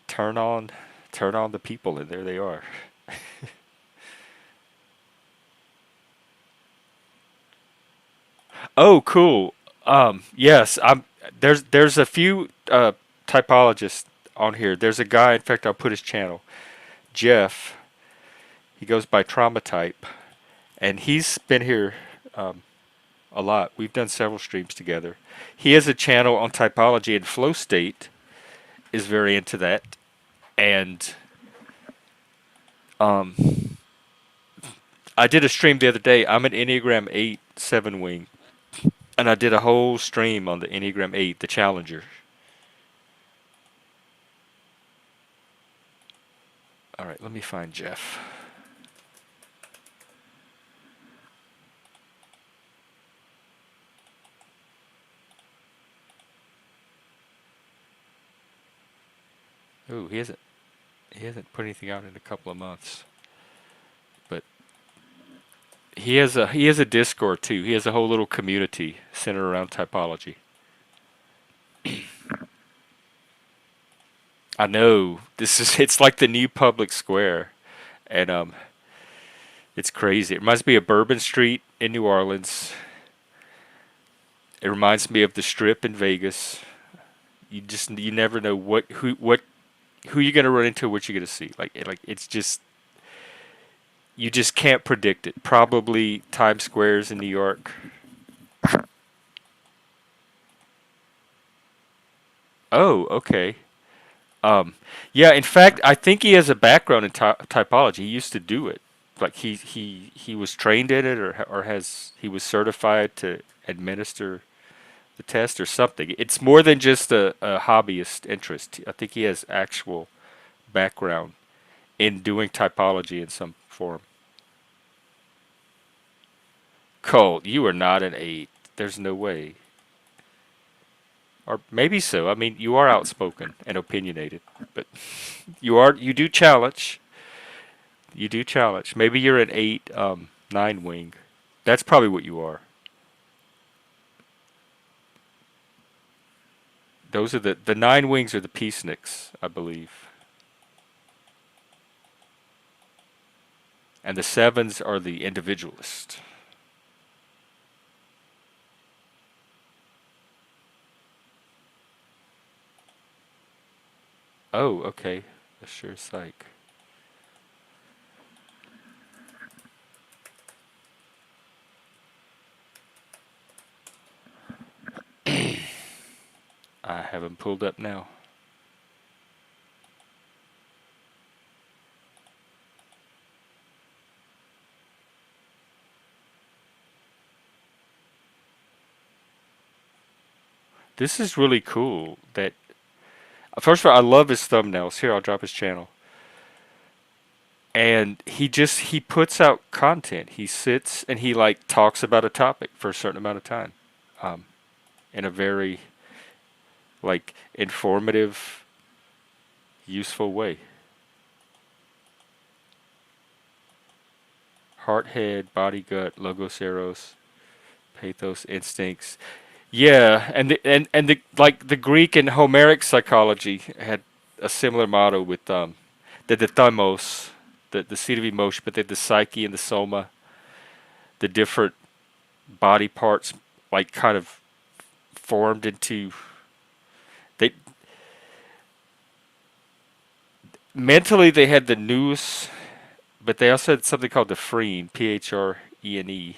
Speaker 1: turn on the people, and there they are. Oh, cool. Yes, there's a few typologists on here. There's a guy, in fact, I'll put his channel, Jeff. He goes by Trauma Type, and he's been here a lot. We've done several streams together. He has a channel on typology, and Flow State is very into that. And I did a stream the other day. I'm an Enneagram 8 7 wing, and I did a whole stream on the Enneagram 8, the Challenger. All right, let me find Jeff. Ooh, he hasn't put anything out in a couple of months. But he has a Discord too. He has a whole little community centered around typology. I know it's like the new public square, and it's crazy. It reminds me of Bourbon Street in New Orleans. It reminds me of the Strip in Vegas. You never know what who you gonna run into, what you gonna see. Like it's just you just can't predict it. Probably Times Squares in New York. Oh, okay. Um, yeah. In fact, I think he has a background in typology. He used to do it. Like he was trained in it, or has he was certified to administer the test or something. It's more than just a hobbyist interest. I think he has actual background in doing typology in some form. Colt, you are not an 8. There's no way. Or maybe so. I mean, you are outspoken and opinionated, but you do challenge. You do challenge. Maybe you're an 8 9 wing. That's probably what you are. Those are the 9 wings are the peaceniks, I believe. And the 7s are the individualists. Oh, okay. Sure, psych. I have them pulled up now. This is really cool. That first of all, I love his thumbnails. Here, I'll drop his channel. And he puts out content. He sits and he like talks about a topic for a certain amount of time, um, in a very like informative, useful way. Heart, head, body, gut, logos, eros, pathos, instincts. Yeah, and the like the Greek and Homeric psychology had a similar motto with the thumos, the seat of emotion, but then the psyche and the soma, the different body parts like kind of formed into they mentally they had the nous, but they also had something called the phrene, Phrene.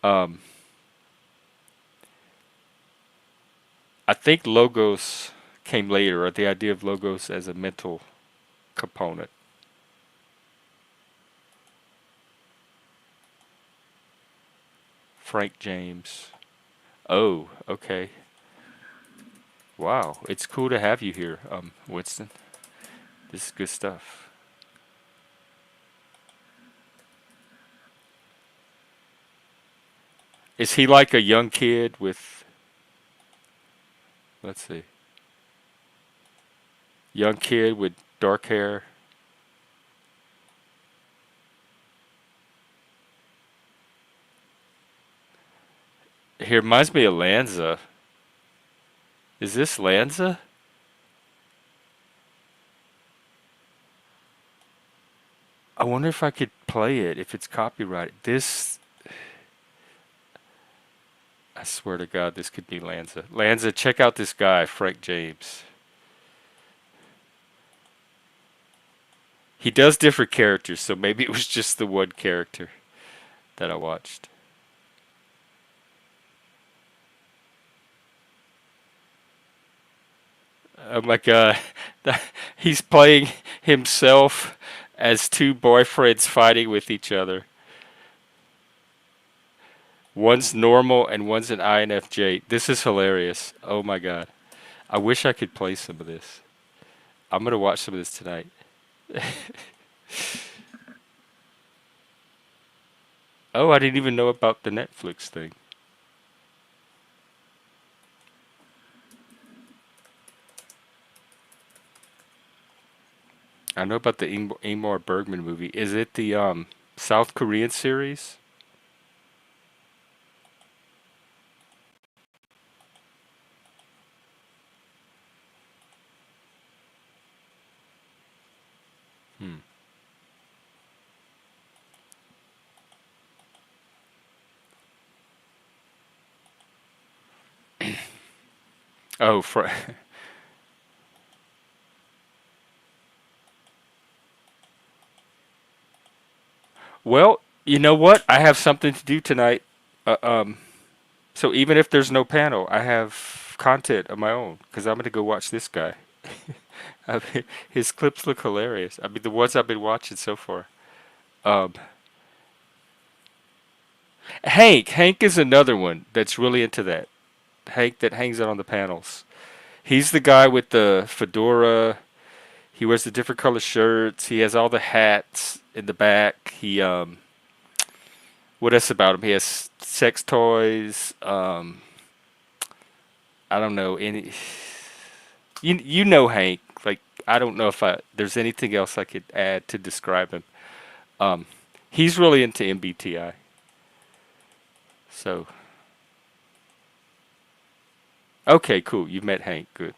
Speaker 1: Um, I think logos came later, or the idea of logos as a mental component. Frank James. Oh, okay. Wow, it's cool to have you here, Winston. This is good stuff. Is he like a young kid with, let's see, young kid with dark hair? He reminds me of Lanza. Is this Lanza? I wonder if I could play it, if it's copyrighted. This, I swear to God, this could be Lanza. Lanza, check out this guy, Frank James. He does different characters, so maybe it was just the one character that I watched. Oh my God. He's playing himself as two boyfriends fighting with each other. One's normal and one's an INFJ. This is hilarious. Oh my God. I wish I could play some of this. I'm going to watch some of this tonight. Oh, I didn't even know about the Netflix thing. I know about the Ingmar Bergman movie. Is it the South Korean series? Hmm. Oh, Well, you know what? I have something to do tonight. Uh, um, so even if there's no panel, I have content of my own because I'm going to go watch this guy. I mean, his clips look hilarious. I mean, the ones I've been watching so far. Um, Hank is another one that's really into that. Hank that hangs out on the panels. He's the guy with the fedora. He wears the different color shirts. He has all the hats in the back. What else about him? He has sex toys. I don't know any. You know Hank. Like I don't know if there's anything else I could add to describe him. Um, he's really into MBTI. So okay, cool. You met Hank. Good.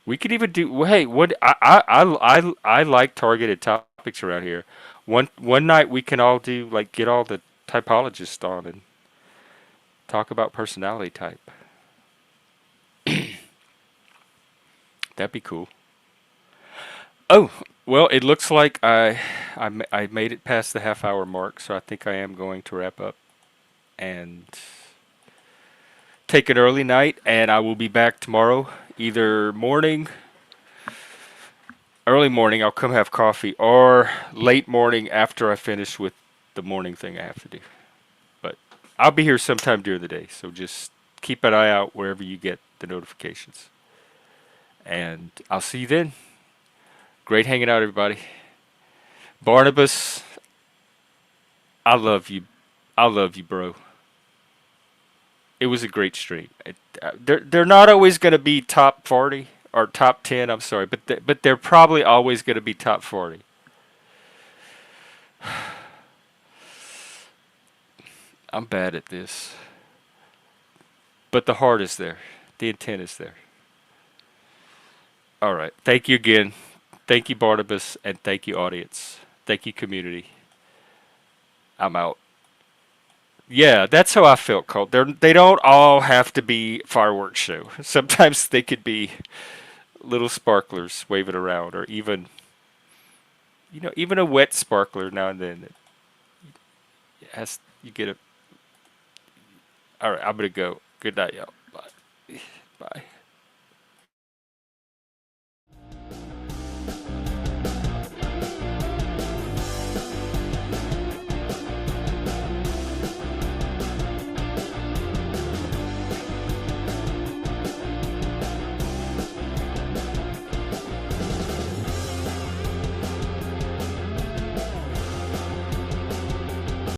Speaker 1: We could even do. Well, hey, what I like targeted topics around here. One night we can all do like get all the typologists on and talk about personality type. That'd be cool. Oh, well, it looks like I made it past the half hour mark, so I think I am going to wrap up and take an early night, and I will be back tomorrow, either early morning, I'll come have coffee, or late morning after I finish with the morning thing I have to do. But I'll be here sometime during the day, so just keep an eye out wherever you get the notifications. And I'll see you then. Great hanging out, everybody. Barnabas, I love you. I love you, bro. It was a great stream. They're not always going to be top 40 or top 10. I'm sorry, but they're probably always going to be top 40. I'm bad at this, but the heart is there. The intent is there. All right. Thank you again. Thank you, Barnabas, and thank you, audience. Thank you, community. I'm out. Yeah, that's how I felt, Colt. They don't all have to be fireworks show. Sometimes they could be little sparklers waving around, or even a wet sparkler now and then. Has you get a. All right, I'm gonna go. Good night, y'all. Bye. Bye.